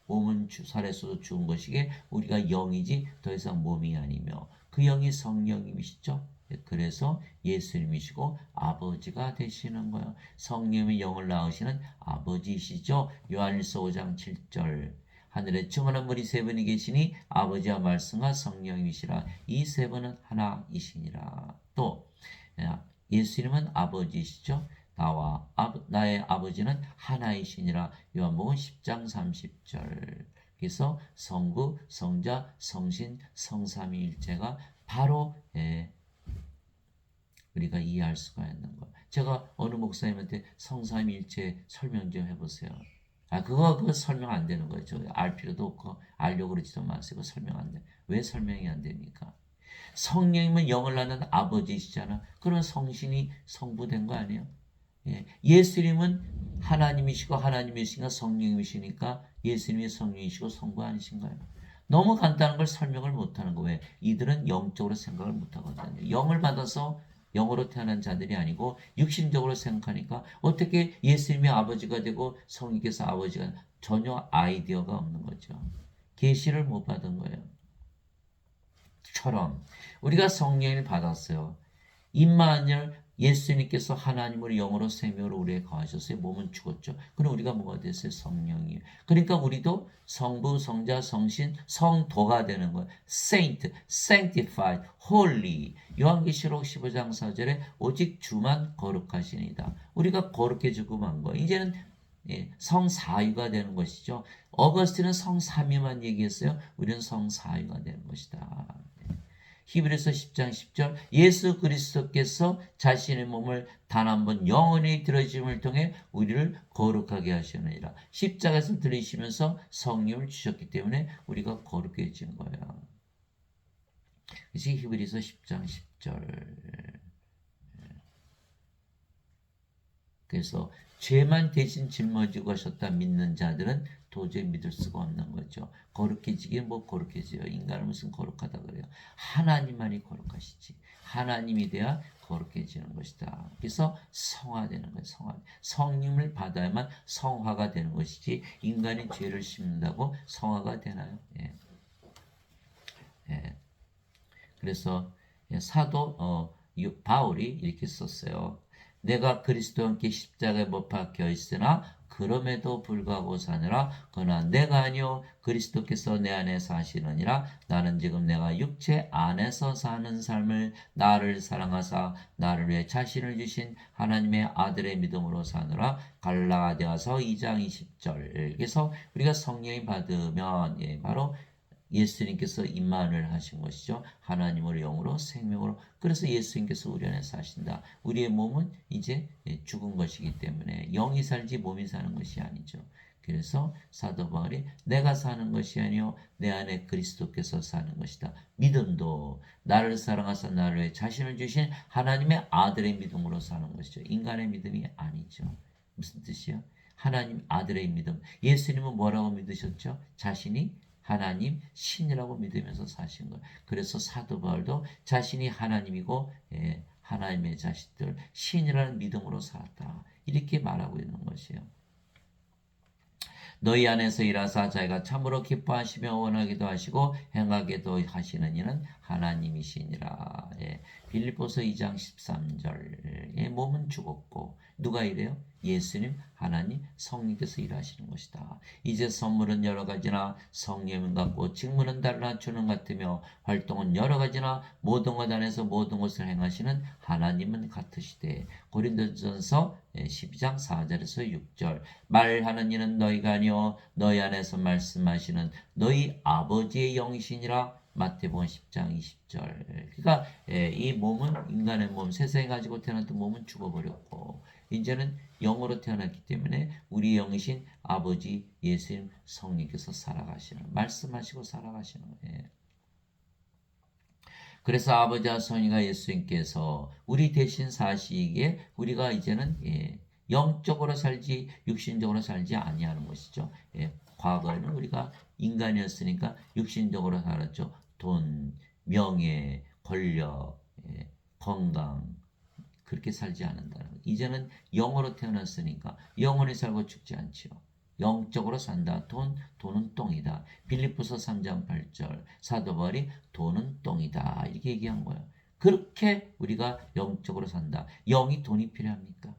몸은 살아있어도 죽은 것이기에 우리가 영이지 더 이상 몸이 아니며 그 영이 성령님이시죠. 그래서 예수님이시고 아버지가 되시는 거예요. 성령의 영을 낳으시는 아버지이시죠. 요한일서 5장 7절 하늘에 충만한 분이 세 분이 계시니 아버지와 말씀과 성령이시라. 이 세 분은 하나이시니라. 또 예수님은 아버지이시죠. 나의 아버지는 하나이시니라. 요한복음 10장 30절. 그래서 성부, 성자, 성신, 성삼위일체가 바로 우리가 이해할 수가 있는 거. 제가 어느 목사님한테 성삼위일체 설명 좀 해보세요. 그거 설명 안 되는 거죠. 알 필요도 없고, 알려고 그러지도 마세요. 설명 안 돼. 왜 설명이 안 됩니까? 성령님은 영을 낳는 아버지이시잖아. 그런 성신이 성부된 거 아니에요? 예수님은 하나님이시고 하나님이시니까 성령이시니까 예수님이 성령이시고 성부 아니신가요? 너무 간단한 걸 설명을 못하는 거예요. 이들은 영적으로 생각을 못하거든요. 영을 받아서 영으로 태어난 자들이 아니고 육신적으로 생각하니까 어떻게 예수님이 아버지가 되고 성령께서 아버지가 전혀 아이디어가 없는 거죠. 계시를 못 받은 거예요. 처럼 우리가 성령을 받았어요. 임마누엘 예수님께서 하나님으로 영으로 생명으로 우리에 거하셨어요. 몸은 죽었죠. 그럼 우리가 뭐가 됐어요? 성령이에요. 그러니까 우리도 성부, 성자, 성신, 성도가 되는 거예요. Saint, sanctified, holy. 요한계시록 15장 4절에 오직 주만 거룩하시니다. 우리가 거룩해지고 만 거예요. 이제는 성사유가 되는 것이죠. 어거스틴은 성삼위만 얘기했어요. 우리는 성사유가 되는 것이다. 히브리서 10장 10절 예수 그리스도께서 자신의 몸을 단 한 번 영원히 들어주심을 통해 우리를 거룩하게 하시느니라. 십자가에서 들리시면서 성령을 주셨기 때문에 우리가 거룩해진 거예요. 그것이 히브리서 10장 10절. 그래서 죄만 대신 짊어지고 하셨다 믿는 자들은 도저히 믿을 수가 없는 거죠. 거룩해지게 뭐 거룩해져요. 인간은 무슨 거룩하다 그래요. 하나님만이 거룩하시지. 하나님이 돼야 거룩해지는 것이다. 그래서 성화되는 거예요. 성령을 받아야만 성화가 되는 것이지 인간이 죄를 씹는다고 성화가 되나요? 그래서 사도 바울이 이렇게 썼어요. 내가 그리스도와 함께 십자가에 못 박혀 있으나 그럼에도 불구하고 사느라 그러나 내가 아니요 그리스도께서 내 안에 사시느니라. 나는 지금 내가 육체 안에서 사는 삶을 나를 사랑하사 나를 위해 자신을 주신 하나님의 아들의 믿음으로 사느라. 갈라디아서 2장 20절. 그래서 우리가 성령이 받으면 바로 예수님께서 임마누엘 하신 것이죠. 하나님을 영으로 생명으로. 그래서 예수님께서 우리 안에 사신다. 우리의 몸은 이제 죽은 것이기 때문에 영이 살지 몸이 사는 것이 아니죠. 그래서 사도 바울이 내가 사는 것이 아니요 내 안에 그리스도께서 사는 것이다. 믿음도 나를 사랑하사 나를 위해 자신을 주신 하나님의 아들의 믿음으로 사는 것이죠. 인간의 믿음이 아니죠. 무슨 뜻이요? 하나님 아들의 믿음. 예수님은 뭐라고 믿으셨죠? 자신이 하나님 신이라고 믿으면서 사신 거예요. 그래서 사도 바울도 자신이 하나님이고 하나님의 자식들 신이라는 믿음으로 살았다. 이렇게 말하고 있는 것이에요. 너희 안에서 일하사 자기가 참으로 기뻐하시며 원하기도 하시고 행하기도 하시는 이는 하나님이시니라. 빌립보서 2장 13절에 몸은 죽었고 누가 이래요? 예수님, 하나님, 성령께서 일하시는 것이다. 이제 선물은 여러 가지나 성령은 같고 직무는 달라 주는 같으며 활동은 여러 가지나 모든 것 안에서 모든 것을 행하시는 하나님은 같으시되. 고린도전서 12장 4절에서 6절. 말하는 이는 너희가 아니요 너희 안에서 말씀하시는 너희 아버지의 영이시니라. 마태복음 10장 20절. 그러니까 이 몸은, 인간의 몸, 세상에 가지고 태어났던 몸은 죽어버렸고 이제는 영으로 태어났기 때문에 우리 영이신 아버지 예수님 성령께서 살아가시는, 말씀하시고 살아가시는 거예요. 그래서 아버지와 성령과 예수님께서 우리 대신 사시기에 우리가 이제는 영적으로 살지 육신적으로 살지 아니하는 것이죠. 과거에는 우리가 인간이었으니까 육신적으로 살았죠. 돈, 명예, 권력, 건강, 그렇게 살지 않는다는 것. 이제는 영으로 태어났으니까 영원히 살고 죽지 않지요. 영적으로 산다. 돈은 똥이다. 빌립보서 3장 8절 사도 바울이 돈은 똥이다 이렇게 얘기한 거예요. 그렇게 우리가 영적으로 산다. 영이 돈이 필요합니까?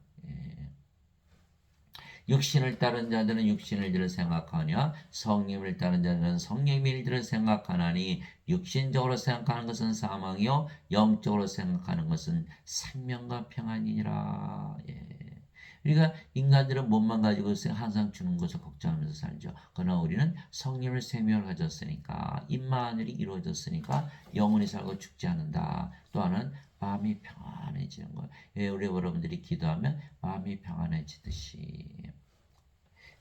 육신을 따른 자들은 육신의 일들을 생각하냐 성령을 따른 자들은 성령의 일들을 생각하나니 육신적으로 생각하는 것은 사망이요 영적으로 생각하는 것은 생명과 평안이니라. 우리가 인간들은 몸만 가지고 항상 주는 것을 걱정하면서 살죠. 그러나 우리는 성령의 생명을 가졌으니까 임마누엘이 이루어졌으니까 영원히 살고 죽지 않는다. 또 하나는 마음이 평안해지는 거예요. 우리 여러분들이 기도하면 마음이 평안해지듯이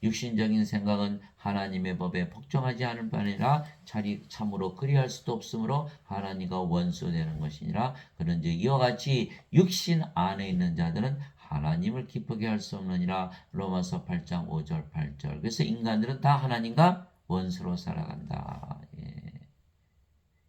육신적인 생각은 하나님의 법에 복종하지 않을 바니라 참으로 그리할 수도 없으므로 하나님과 원수되는 것이니라. 그런즉 이와 같이 육신 안에 있는 자들은 하나님을 기쁘게 할 수 없느니라. 로마서 8장 5절 8절. 그래서 인간들은 다 하나님과 원수로 살아간다.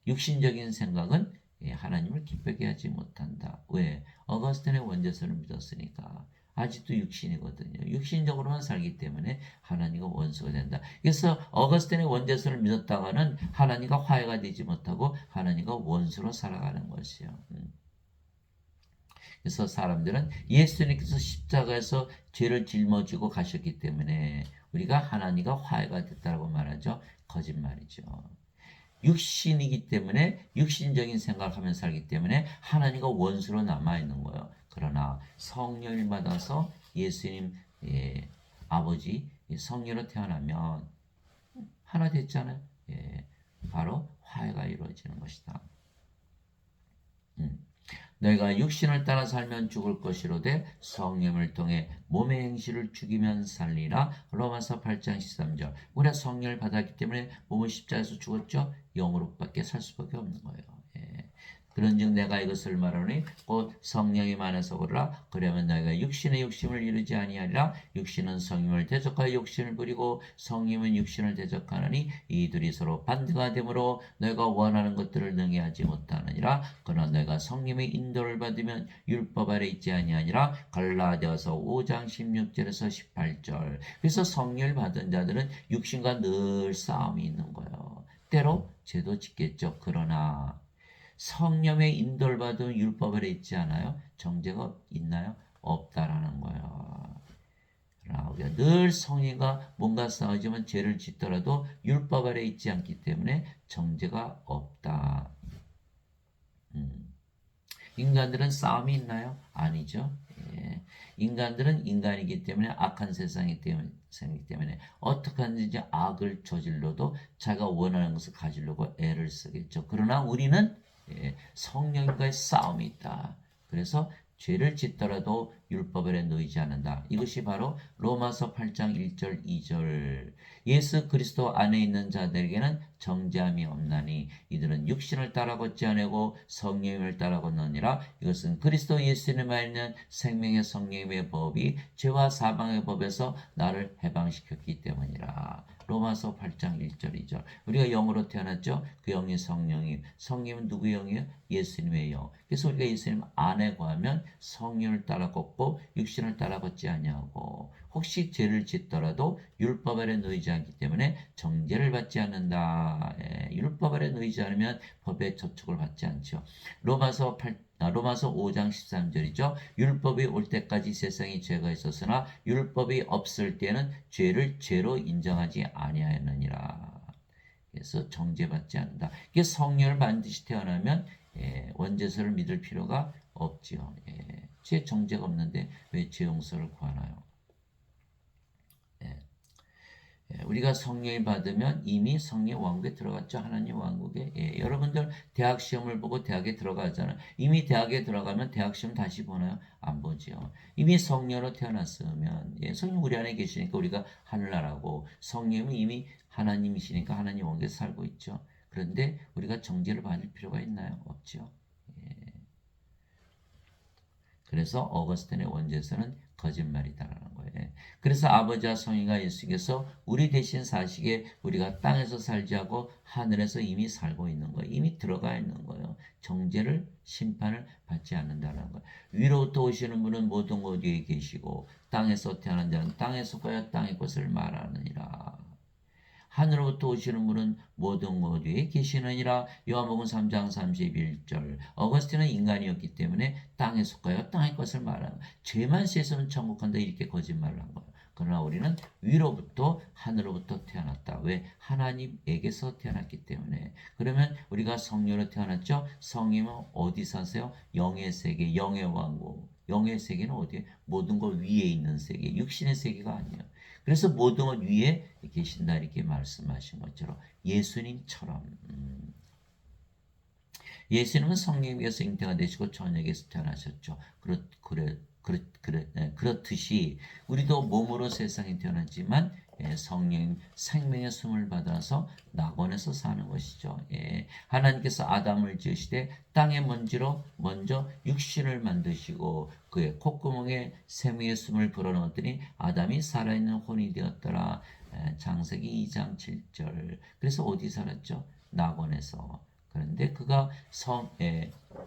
육신적인 생각은 하나님을 기쁘게 하지 못한다. 왜? 어거스틴의 원죄서를 믿었으니까. 아직도 육신이거든요. 육신적으로만 살기 때문에 하나님과 원수가 된다. 그래서 어거스틴의 원죄서를 믿었다가는 하나님과 화해가 되지 못하고 하나님과 원수로 살아가는 것이요. 그래서 사람들은 예수님께서 십자가에서 죄를 짊어지고 가셨기 때문에 우리가 하나님과 화해가 됐다고 말하죠. 거짓말이죠. 육신이기 때문에 육신적인 생각을 하면서 살기 때문에 하나님과 원수로 남아있는 거예요. 그러나 성령을 받아서 예수님 아버지 성령으로 태어나면 하나 됐잖아요. 바로 화해가 이루어지는 것이다. 너희가 육신을 따라 살면 죽을 것이로되 성령을 통해 몸의 행실을 죽이면 살리라. 로마서 8장 13절. 우리가 성령을 받았기 때문에 몸은 십자가에서 죽었죠. 영으로밖에 살 수밖에 없는 거예요. 그런즉 내가 이것을 말하노니 곧 성령이 많아서 그러라. 그러면 너희가 육신의 욕심을 이루지 아니하리라. 육신은 성령을 대적하여 욕심을 부리고 성령은 육신을 대적하느니 이들이 서로 반대가 되므로 너희가 원하는 것들을 능히 하지 못하느니라. 그러나 너희가 성령의 인도를 받으면 율법 아래 있지 아니하니라. 갈라디아서 5장 16절에서 18절. 그래서 성령을 받은 자들은 육신과 늘 싸움이 있는 거예요. 때로 죄도 짓겠죠. 그러나 성령의 인도를 받은 율법 아래 있지 않아요? 정죄가 있나요? 없다라는 거예요. 그러나 우리가 늘 성령과 뭔가 싸우지만 죄를 짓더라도 율법 아래 있지 않기 때문에 정죄가 없다. 인간들은 싸움이 있나요? 아니죠. 인간들은 인간이기 때문에 악한 세상이기 때문에 어떻게 하든지 악을 저질러도 자기가 원하는 것을 가지려고 애를 쓰겠죠. 그러나 우리는 성령과의 싸움이 있다. 그래서 죄를 짓더라도 율법 아래 놓이지 않는다. 이것이 바로 로마서 8장 1절 2절. 예수 그리스도 안에 있는 자들에게는 정죄함이 없나니 이들은 육신을 따라 걷지 아니하고 성령을 따라 걷느니라. 이것은 그리스도 예수님 안에 있는 생명의 성령의 법이 죄와 사망의 법에서 나를 해방시켰기 때문이라. 로마서 8장 1절 2절. 우리가 영으로 태어났죠. 그 영이 성령은 누구의 영이에요? 예수님의 영. 그래서 우리가 예수님 안에 거하면 성령을 따라 걷고 육신을 따라 걷지 아니하고 혹시 죄를 짓더라도 율법 아래 놓이지 않기 때문에 정죄를 받지 않는다. 율법 아래 놓이지 않으면 법의 접촉을 받지 않죠. 로마서 로마서 5장 13절이죠. 율법이 올 때까지 세상에 죄가 있었으나 율법이 없을 때는 죄를 죄로 인정하지 아니하였느니라. 그래서 정죄받지 않는다. 이게 성령을 반드시 태어나면 원죄서를 믿을 필요가 없지요. 죄 정죄가 없는데 왜 죄 용서를 구하나요? 우리가 성령을 받으면 이미 성령 왕국에 들어갔죠. 하나님 왕국에. 여러분들 대학 시험을 보고 대학에 들어가잖아요. 이미 대학에 들어가면 대학 시험 다시 보나요? 안 보죠. 이미 성령으로 태어났으면 성령 우리 안에 계시니까 우리가 하늘나라고, 성령은 이미 하나님이시니까 하나님 왕국에 살고 있죠. 그런데 우리가 정죄를 받을 필요가 있나요? 없죠. 그래서 어거스틴의 원죄서는 거짓말이다라는 거예요. 그래서 아버지와 성령과 예수께서 우리 대신 사시기에 우리가 땅에서 살지 않고 하늘에서 이미 살고 있는 거예요. 이미 들어가 있는 거예요. 정죄를 심판을 받지 않는다는 거예요. 위로부터 오시는 분은 모든 곳 위에 계시고 땅에서 태어난 자는 땅에 속하여 땅의 것을 말하느니라. 하늘로부터 오시는 분은 모든 것 위에 계시느니라. 요한복음 3장 31절. 어거스틴은 인간이었기 때문에 땅에 속하여 땅의 것을 말하는, 죄만 씻으면 천국 간다 이렇게 거짓말을 한 거예요. 그러나 우리는 위로부터 하늘로부터 태어났다. 왜? 하나님에게서 태어났기 때문에. 그러면 우리가 성령으로 태어났죠. 성령은 어디 사세요? 영의 세계, 영의 왕국. 영의 세계는 어디에? 모든 것 위에 있는 세계, 육신의 세계가 아니에요. 그래서 모든 것 위에 계신다 이렇게 말씀하신 것처럼 예수님처럼 예수님은 성령에게서 잉태가 되시고 저녁에서 태어나셨죠. 그렇듯이 우리도 몸으로 세상에 태어났지만 성령 생명의 숨을 받아서 낙원에서 사는 것이죠. 하나님께서 아담을 지으시되 땅의 먼지로 먼저 육신을 만드시고 그의 콧구멍에 생명의 숨을 불어넣었더니 아담이 살아있는 혼이 되었더라. 창세기 2장 7절. 그래서 어디 살았죠? 낙원에서. 그런데 그가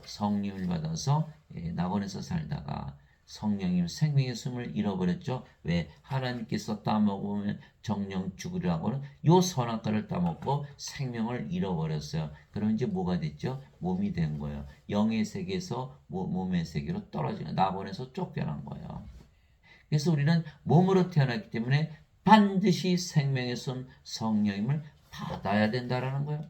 성령을 받아서 낙원에서 살다가 성령님 생명의 숨을 잃어버렸죠. 왜? 하나님께서 따먹으면 정령 죽으리라고는 요 선악과를 따먹고 생명을 잃어버렸어요. 그럼 이제 뭐가 됐죠? 몸이 된 거예요. 영의 세계에서 몸의 세계로 떨어지는, 낙원에서 쫓겨난 거예요. 그래서 우리는 몸으로 태어났기 때문에 반드시 생명의 숨 성령님을 받아야 된다라는 거예요.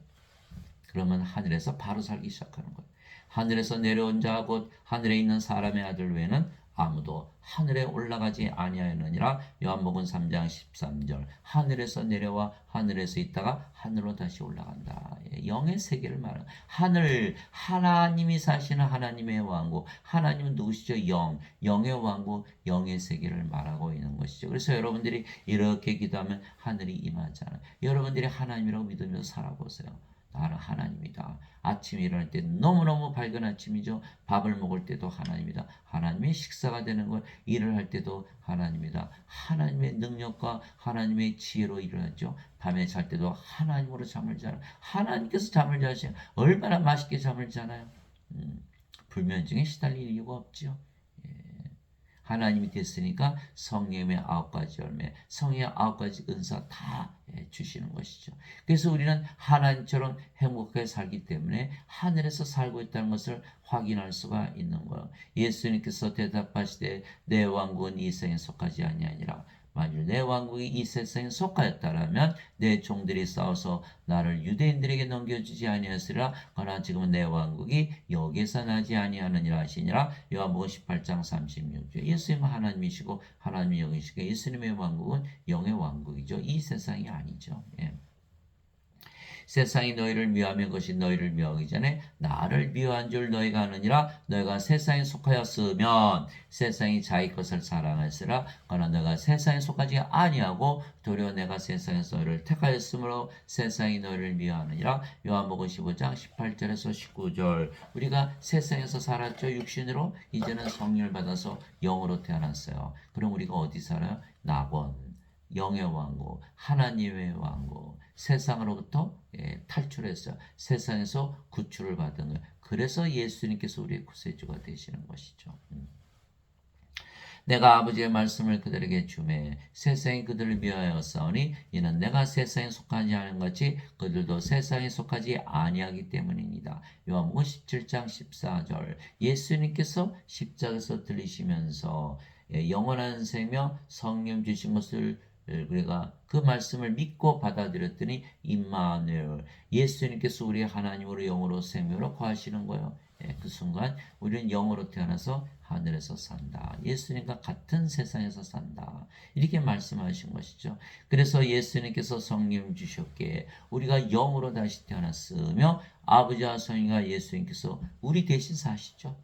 그러면 하늘에서 바로 살기 시작하는 거예요. 하늘에서 내려온 자 곧 하늘에 있는 사람의 아들 외에는 아무도 하늘에 올라가지 아니하였느니라. 요한복음 3장 13절. 하늘에서 내려와 하늘에서 있다가 하늘로 다시 올라간다. 영의 세계를 말하는 하늘, 하나님이 사시는 하나님의 왕국. 하나님은 누구시죠? 영, 영의 왕국, 영의 세계를 말하고 있는 것이죠. 그래서 여러분들이 이렇게 기도하면 하늘이 임하잖아요. 여러분들이 하나님이라고 믿으면서 살아보세요. 나는 하나님이다. 아침에 일어날 때 너무너무 밝은 아침이죠. 밥을 먹을 때도 하나님이다. 하나님의 식사가 되는 것, 일을 할 때도 하나님이다. 하나님의 능력과 하나님의 지혜로 일어나죠. 밤에 잘 때도 하나님으로 잠을 자라. 하나님께서 잠을 자시면 얼마나 맛있게 잠을 자나요? 불면증에 시달릴 이유가 없죠. 하나님이 됐으니까 성령의 9가지 열매, 성령의 9가지 은사 다 주시는 것이죠. 그래서 우리는 하나님처럼 행복하게 살기 때문에 하늘에서 살고 있다는 것을 확인할 수가 있는 거예요. 예수님께서 대답하시되 내 왕국은 이 세상에 속하지 아니하니라. 만일 내 왕국이 이 세상에 속하였다라면 내 종들이 싸워서 나를 유대인들에게 넘겨주지 아니하였으리라. 그러나 지금은 내 왕국이 여기서 나지 아니하느니라 하시니라. 요한복음 18장 36절. 예수님은 하나님이시고 하나님이 영이시고 예수님의 왕국은 영의 왕국이죠. 이 세상이 아니죠. 세상이 너희를 미워하면 그것이 너희를 미워하기 전에 나를 미워한 줄 너희가 아느니라. 너희가 세상에 속하였으면 세상이 자기 것을 사랑하였으라. 그러나 너희가 세상에 속하지 아니하고 도리어 내가 세상에서 너희를 택하였으므로 세상이 너희를 미워하느니라. 요한복음 15장 18절에서 19절. 우리가 세상에서 살았죠. 육신으로. 이제는 성령을 받아서 영으로 태어났어요. 그럼 우리가 어디 살아요? 낙원, 영의 왕국, 하나님의 왕국, 세상으로부터 탈출했어요. 세상에서 구출을 받은 거예요. 그래서 예수님께서 우리의 구세주가 되시는 것이죠. 내가 아버지의 말씀을 그들에게 주매 세상이 그들을 미워하여 싸우니 이는 내가 세상에 속하지 않은 것이 그들도 세상에 속하지 아니하기 때문입니다. 요한복음 17장 14절. 예수님께서 십자가에서 들리시면서 영원한 생명 성령 주신 것을 우리가 그 말씀을 믿고 받아들였더니 임마누엘, 예수님께서 우리 하나님으로 영으로 생명으로 거하시는 거예요. 그 순간 우리는 영으로 태어나서 하늘에서 산다. 예수님과 같은 세상에서 산다. 이렇게 말씀하신 것이죠. 그래서 예수님께서 성령 주셨기에 우리가 영으로 다시 태어났으며 아버지와 성령과 예수님께서 우리 대신 사시죠.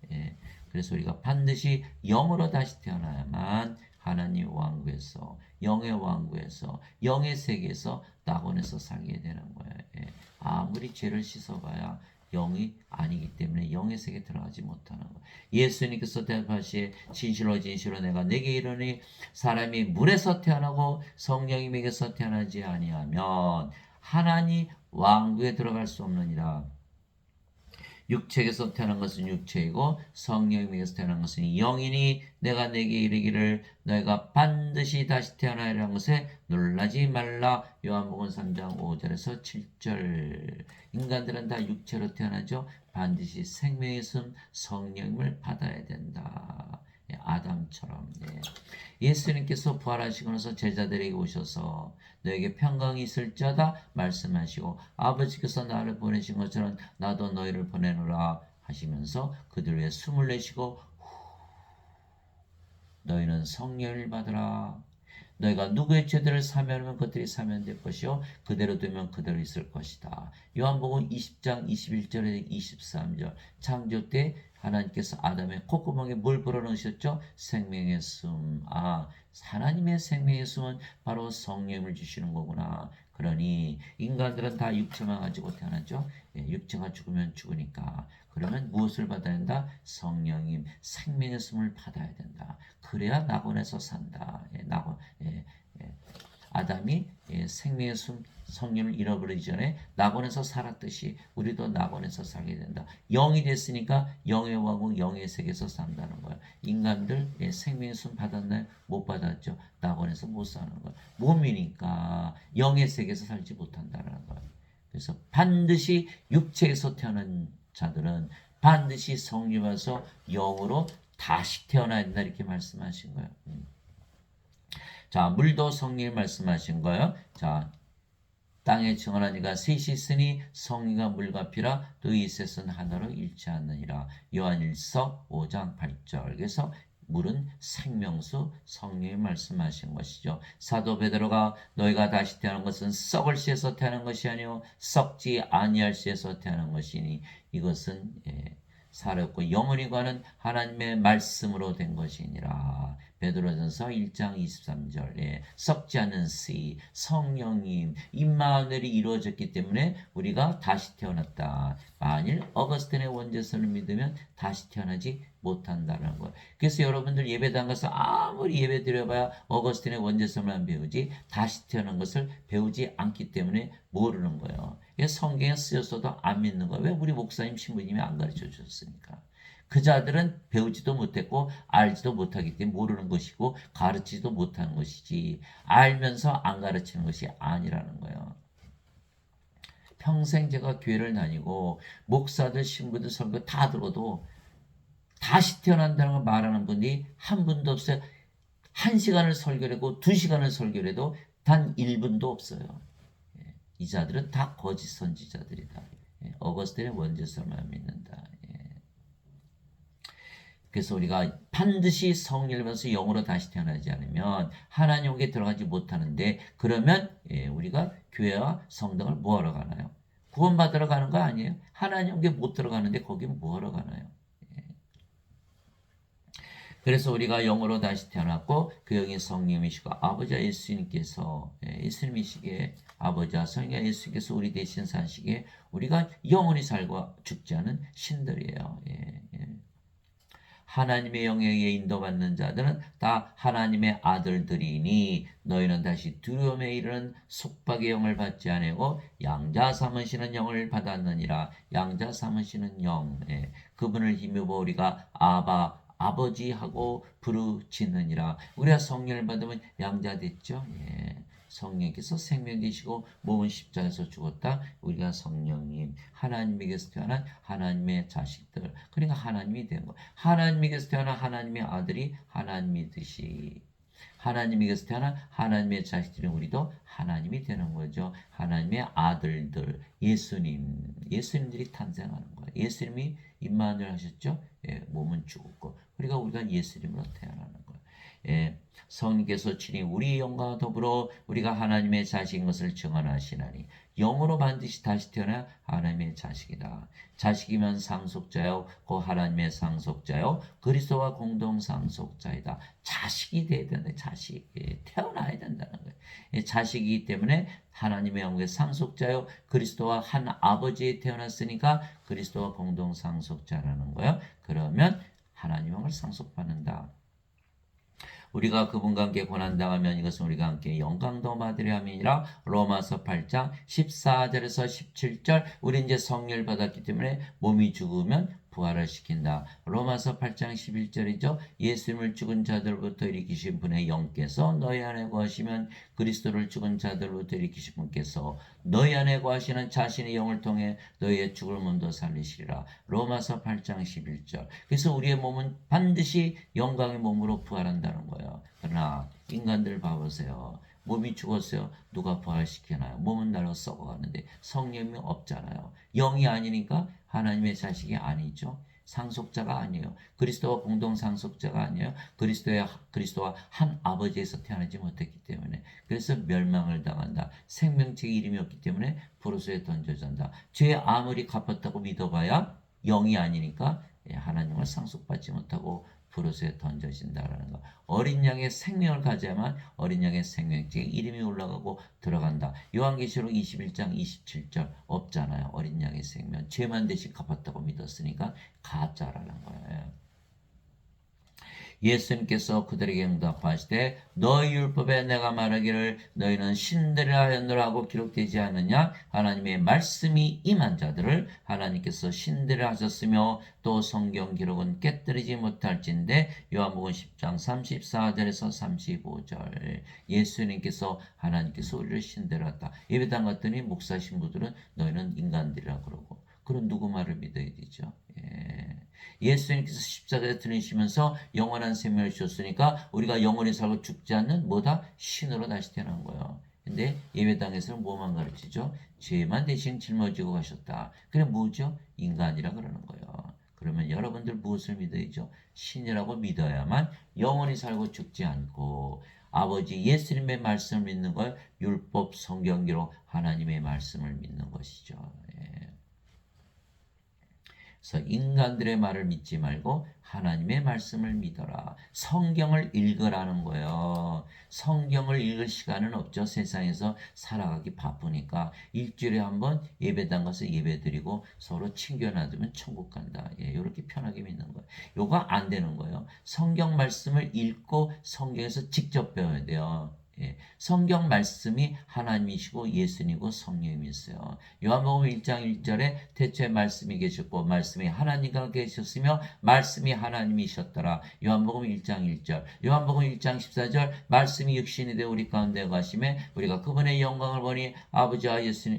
그래서 우리가 반드시 영으로 다시 태어나야만 하나님 왕국에서, 영의 왕국에서, 영의 세계에서 낙원에서 살게 되는 거예요. 아무리 죄를 씻어봐야 영이 아니기 때문에 영의 세계에 들어가지 못하는 거예요. 예수님께서 대답하시에 진실로 진실로 내가 내게 이르니 사람이 물에서 태어나고 성령님에게서 태어나지 아니하면 하나님 왕국에 들어갈 수 없느니라. 육체에서 태어난 것은 육체이고 성령에게서 태어난 것은 영이니 내가 내게 이르기를 너희가 반드시 다시 태어나리라는 것에 놀라지 말라. 요한복음 3장 5절에서 7절. 인간들은 다 육체로 태어나죠. 반드시 생명의 숨 성령을 받아야 된다. 아담처럼. 예수님께서 부활하시고 나서 제자들에게 오셔서 너에게 평강이 있을지어다 말씀하시고 아버지께서 나를 보내신 것처럼 나도 너희를 보내노라 하시면서 그들 위해 숨을 내쉬고 너희는 성령을 받으라. 너희가 누구의 죄들을 사면하면 그들이 사면될 것이요 그대로 두면 그대로 있을 것이다. 요한복음 20장 21절에 23절. 창조 때 하나님께서 아담의 콧구멍에 뭘 불어넣으셨죠? 생명의 숨. 하나님의 생명의 숨은 바로 성령을 주시는 거구나. 그러니 인간들은 다 육체만 가지고 태어나죠. 육체가 죽으면 죽으니까. 그러면 무엇을 받아야 된다? 성령님 생명의 숨을 받아야 된다. 그래야 낙원에서 산다. 아담이 생명의 숨 성령을 잃어버리기 전에 낙원에서 살았듯이 우리도 낙원에서 살게 된다. 영이 됐으니까 영의 왕국 영의 세계에서 산다는 거야. 인간들 생명의 숨 받았나요? 못 받았죠. 낙원에서 못 사는 거야. 몸이니까 영의 세계에서 살지 못한다는 거야. 그래서 반드시 육체에서 태어난 자들은 반드시 성령 와서 영으로 다시 태어나야 된다 이렇게 말씀하신 거예요. 자, 물도 성령이 말씀하신 거예요. 자, 땅에 증언한 이가 셋이 있으니 성리가 물과 피라 또 이 셋은 하나로 일치 않느니라. 요한일서 5장 8절. 그래서 물은 생명수 성령이 말씀하신 것이죠. 사도 베드로가 너희가 다시 태어난 것은 썩을 씨에서 태어난 것이 아니요 썩지 아니할 씨에서 태어난 것이니 이것은 살았고 영원히 관한 하나님의 말씀으로 된 것이니라. 베드로전서 1장 23절에 썩지 않는 씨 성령님 임마누엘이 이루어졌기 때문에 우리가 다시 태어났다. 만일 어거스틴의 원죄선을 믿으면 다시 태어나지 못한다는 거예요. 그래서 여러분들 예배당 가서 아무리 예배 드려봐야 어거스틴의 원죄선만 배우지 다시 태어난 것을 배우지 않기 때문에 모르는 거예요. 성경에 쓰였어도 안 믿는 거예요. 왜? 우리 목사님 신부님이 안 가르쳐 주셨으니까. 그 자들은 배우지도 못했고 알지도 못하기 때문에 모르는 것이고 가르치지도 못하는 것이지 알면서 안 가르치는 것이 아니라는 거예요. 평생 제가 교회를 다니고 목사들 신부들 설교 다 들어도 다시 태어난다는 걸 말하는 분이 한 분도 없어요. 1시간을 설교를 하고 2시간을 설교를 해도 단 1분도 없어요. 이 자들은 다 거짓 선지자들이다. 어거스틴의 원죄설만 믿는다. 그래서 우리가 반드시 성령을 받아서 영으로 다시 태어나지 않으면 하나님께 들어가지 못하는데 그러면 우리가 교회와 성당을 뭐하러 가나요? 구원받으러 가는 거 아니에요? 하나님께 못 들어가는데 거기 뭐하러 가나요? 그래서 우리가 영으로 다시 태어났고 그 영이 성령이시고 아버지와 예수님께서 예수님이시기에 아버지와 성령과 예수님께서 우리 대신 사시기에 우리가 영원히 살고 죽지 않은 신들이에요. 하나님의 영에 의해 인도받는 자들은 다 하나님의 아들들이니 너희는 다시 두려움에 이르는 속박의 영을 받지 아니하고 양자 삼으시는 영을 받았느니라. 양자 삼으시는 영, 그분을 힘입어 우리가 아바 아버지하고 부르짖느니라. 우리가 성령을 받으면 양자 됐죠. 예. 성령께서 생명 되시고 몸은 십자가에서 죽었다. 우리가 성령님, 하나님에게서 태어난 하나님의 자식들, 그러니까 하나님이 된 거. 하나님에게서 태어난 하나님의 아들이 하나님이듯이 하나님에게서 태어난 하나님의 자식들인 우리도 하나님이 되는 거죠. 하나님의 아들들, 예수님들이 탄생하는 거예요. 예수님이 임마누엘 하셨죠. 예, 몸은 죽었고, 그러니까 우리가 예수님으로 태어나는 거예요. 예, 성령께서 친히 우리의 영광과 더불어 우리가 하나님의 자식인 것을 증언하시나니 영으로 반드시 다시 태어나 하나님의 자식이다. 자식이면 상속자요, 그 하나님의 상속자요, 그리스도와 공동 상속자이다. 자식이 돼야 된다. 자식, 태어나야 된다는 거예요. 자식이기 때문에 하나님의 영광의 상속자요, 그리스도와 한 아버지에 태어났으니까 그리스도와 공동 상속자라는 거예요. 그러면 하나님의 영광을 상속받는다. 우리가 그분과 함께 고난당하면 이것은 우리가 함께 영광도 받으려 함이니라. 로마서 8장 14절에서 17절. 우리 이제 성령을 받았기 때문에 몸이 죽으면 부활을 시킨다. 로마서 8장 11절이죠. 예수님을 죽은 자들부터 일으키신 분의 영께서 너희 안에 거하시면 그리스도를 죽은 자들부터 일으키신 분께서 너희 안에 거하시는 자신의 영을 통해 너희의 죽을 몸도 살리시리라. 로마서 8장 11절. 그래서 우리의 몸은 반드시 영광의 몸으로 부활한다는 거예요. 그러나 인간들 봐보세요. 몸이 죽었어요. 누가 부활시키나요? 몸은 날로 썩어가는데 성령이 없잖아요. 영이 아니니까 하나님의 자식이 아니죠. 상속자가 아니에요. 그리스도와 공동 상속자가 아니에요. 그리스도와 한 아버지에서 태어나지 못했기 때문에. 그래서 멸망을 당한다. 생명책의 이름이 없기 때문에 포로소에 던져진다. 죄 아무리 갚았다고 믿어봐야 영이 아니니까 하나님을 상속받지 못하고 포로소에 던져진다라는 거. 어린 양의 생명을 가져야만 어린 양의 생명책에 이름이 올라가고 들어간다. 요한계시록 21장 27절 없잖아요. 어린 양의 생명. 죄만 대신 갚았다고 믿었으니까 가짜라는 거예요. 예수님께서 그들에게 응답하시되 너희 율법에 내가 말하기를 너희는 신들이라 하였노라고 기록되지 않느냐. 하나님의 말씀이 임한 자들을 하나님께서 신들이라 하셨으며 또 성경 기록은 깨뜨리지 못할진대. 요한복음 10장 34절에서 35절. 예수님께서 하나님께서 우리를 신들이라 했다. 예배당 갔더니 목사 신부들은 너희는 인간들이라 그러고, 그럼 누구 말을 믿어야 되죠? 예수님께서 십자가에 들리시면서 영원한 생명을 주셨으니까 우리가 영원히 살고 죽지 않는 뭐다? 신으로 다시 태어난 거예요. 근데 예배당에서는 뭐만 가르치죠? 죄만 대신 짊어지고 가셨다. 그래 뭐죠? 인간이라 그러는 거예요. 그러면 여러분들 무엇을 믿어야죠? 신이라고 믿어야만 영원히 살고 죽지 않고 아버지 예수님의 말씀을 믿는 걸 율법 성경기로 하나님의 말씀을 믿는 것이죠. 그래서 인간들의 말을 믿지 말고 하나님의 말씀을 믿어라. 성경을 읽으라는 거예요. 성경을 읽을 시간은 없죠. 세상에서 살아가기 바쁘니까 일주일에 한번 예배당 가서 예배드리고 서로 챙겨놔두면 천국 간다. 이렇게 편하게 믿는 거예요. 요거 안 되는 거예요. 성경 말씀을 읽고 성경에서 직접 배워야 돼요. 성경 말씀이 하나님이시고 예수님이고 성령님이세요. 요한복음 1장 1절에 태초에 말씀이 계셨고 말씀이 하나님과 계셨으며 말씀이 하나님이셨더라. 요한복음 1장 1절. 요한복음 1장 14절 말씀이 육신이 되어 우리 가운데 가심에 우리가 그분의 영광을 보니 아버지와 예수님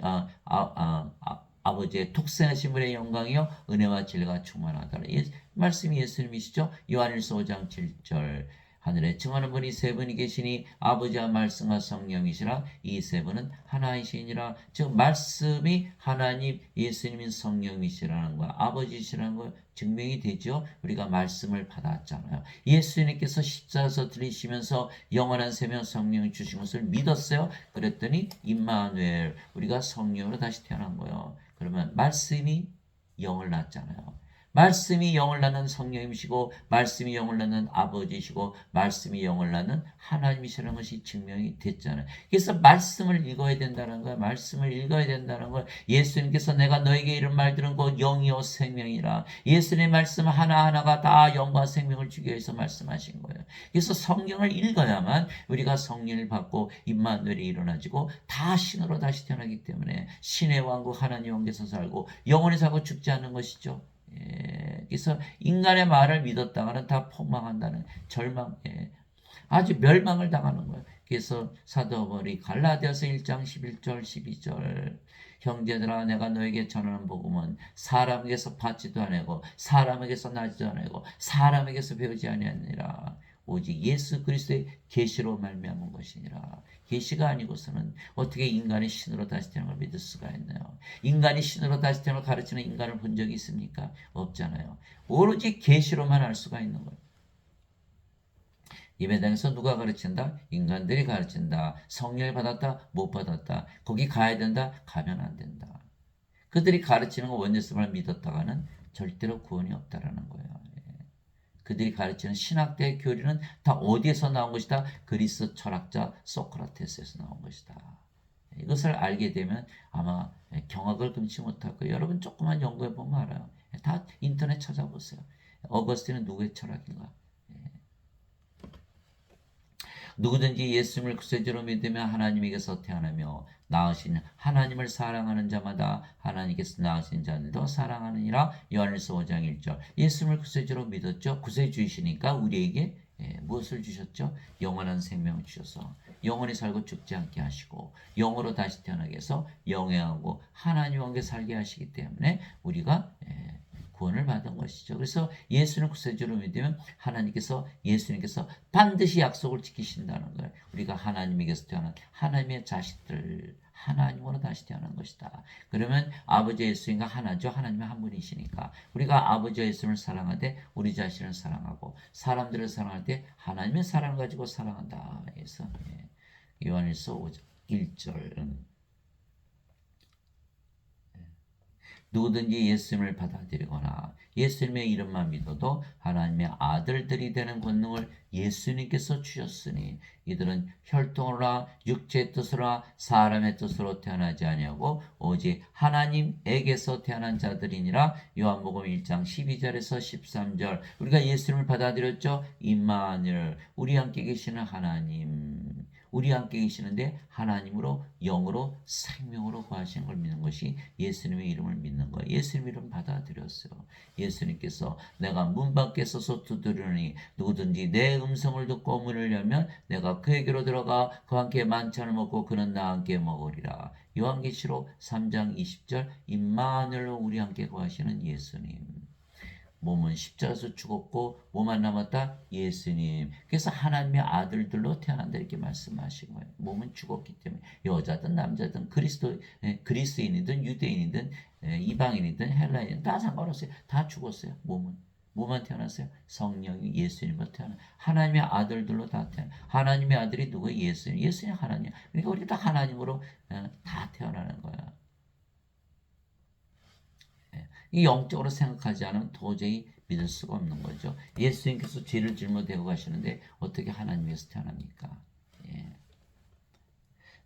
아버지의 독생하신 분의 영광이요 은혜와 진리가 충만하더라. 말씀이 예수님이시죠. 요한일서 5장 7절. 하늘에 증하는 분이 세 분이 계시니 아버지와 말씀과 성령이시라. 이 세 분은 하나이시니라. 즉 말씀이 하나님 예수님인 성령이시라는 거, 아버지시라는 거 증명이 되죠. 우리가 말씀을 받았잖아요. 예수님께서 십자가에서 들이시면서 영원한 생명 성령을 주신 것을 믿었어요. 그랬더니 임마누엘, 우리가 성령으로 다시 태어난 거예요. 그러면 말씀이 영을 낳았잖아요. 말씀이 영을 낳는 성령이시고 말씀이 영을 낳는 아버지시고 말씀이 영을 낳는 하나님이시라는 것이 증명이 됐잖아요. 그래서 말씀을 읽어야 된다는 거예요. 말씀을 읽어야 된다는 거예요. 예수님께서 내가 너에게 이런 말 들은 것 영이요 생명이라. 예수님의 말씀 하나하나가 다 영과 생명을 주기 위해서 말씀하신 거예요. 그래서 성경을 읽어야만 우리가 성령을 받고 임마누엘이 일어나지고 다 신으로 다시 태어나기 때문에 신의 왕국 하나님 왕께서 살고 영원히 살고 죽지 않는 것이죠. 그래서 인간의 말을 믿었다가는 다 폭망한다는 절망, 아주 멸망을 당하는 거예요. 그래서 사도 바울이 갈라디아서 1장 11절 12절 형제들아 내가 너에게 전하는 복음은 사람에게서 받지도 아니고 사람에게서 나지도 아니고 사람에게서 배우지 아니하니라 오직 예수 그리스도의 계시로 말미암은 것이니라. 계시가 아니고서는 어떻게 인간이 신으로 다시 태어난 걸 믿을 수가 있나요? 인간이 신으로 다시 태어난 걸 가르치는 인간을 본 적이 있습니까? 없잖아요. 오로지 계시로만 알 수가 있는 거예요. 예배당에서 누가 가르친다? 인간들이 가르친다. 성령을 받았다? 못 받았다. 거기 가야 된다? 가면 안 된다. 그들이 가르치는 거 원예스만 믿었다가는 절대로 구원이 없다라는 거예요. 그들이 가르치는 신학대의 교리는 다 어디에서 나온 것이다? 그리스 철학자 소크라테스에서 나온 것이다. 이것을 알게 되면 아마 경악을 금치 못할 거예요. 여러분 조금만 연구해 보면 알아요. 다 인터넷 찾아보세요. 어거스틴은 누구의 철학인가? 누구든지 예수님을 구세주로 믿으면 하나님에게서 태어나며 낳으신 하나님을 사랑하는 자마다 하나님께서 낳으신 자들도 사랑하느니라. 요한일서 5장 1절. 예수님을 구세주로 믿었죠. 구세주이시니까 우리에게 무엇을 주셨죠? 영원한 생명을 주셔서 영원히 살고 죽지 않게 하시고 영으로 다시 태어나게 해서 영행하고 하나님과 함께 살게 하시기 때문에 우리가 구원을 받은 것이죠. 그래서 예수는 구세주로 믿으면 예수님께서 반드시 약속을 지키신다는 거예요. 우리가 하나님에게서 태어난 하나님의 자식들, 하나님으로 다시 태어난 것이다. 그러면 아버지 예수님과 하나죠. 하나님은 한 분이시니까 우리가 아버지 예수님을 사랑하되 우리 자신을 사랑하고 사람들을 사랑할 때 하나님의 사랑을 가지고 사랑한다. 그래서 요한일서 5장 1절 누구든지 예수님을 받아들이거나 예수님의 이름만 믿어도 하나님의 아들들이 되는 권능을 예수님께서 주셨으니 이들은 혈통으로나 육체의 뜻으로나 사람의 뜻으로 태어나지 아니하고 오직 하나님에게서 태어난 자들이니라. 요한복음 1장 12절에서 13절. 우리가 예수님을 받아들였죠. 임마누엘, 우리 함께 계시는 하나님, 우리 함께 계시는데 하나님으로 영으로 생명으로 거하시는 걸 믿는 것이 예수님의 이름을 믿는 거예요. 예수님 이름 받아들였어요. 예수님께서 내가 문 밖에 서서 두드리니 누구든지 내 음성을 듣고 문을 열면 내가 그에게로 들어가 그와 함께 만찬을 먹고 그는 나와 함께 먹으리라. 요한계시록 3장 20절. 임마누엘로 우리 함께 거하시는 예수님. 몸은 십자가에서 죽었고 몸만 남았다? 예수님. 그래서 하나님의 아들들로 태어난다 이렇게 말씀하신 거예요. 몸은 죽었기 때문에 여자든 남자든 그리스인이든 유대인이든 이방인이든 헬라인이든 다 상관없어요. 다 죽었어요. 뭐만 태어났어요? 성령이 예수님으로 태어나 하나님의 아들들로 다 태어나. 하나님의 아들이 누구예요? 예수님. 예수님 하나님. 그러니까 우리 다 하나님으로 다 태어나는 거야. 이 영적으로 생각하지 않으면 도저히 믿을 수가 없는 거죠. 예수님께서 죄를 짊어지고 가시는데 어떻게 하나님에서 태어납니까?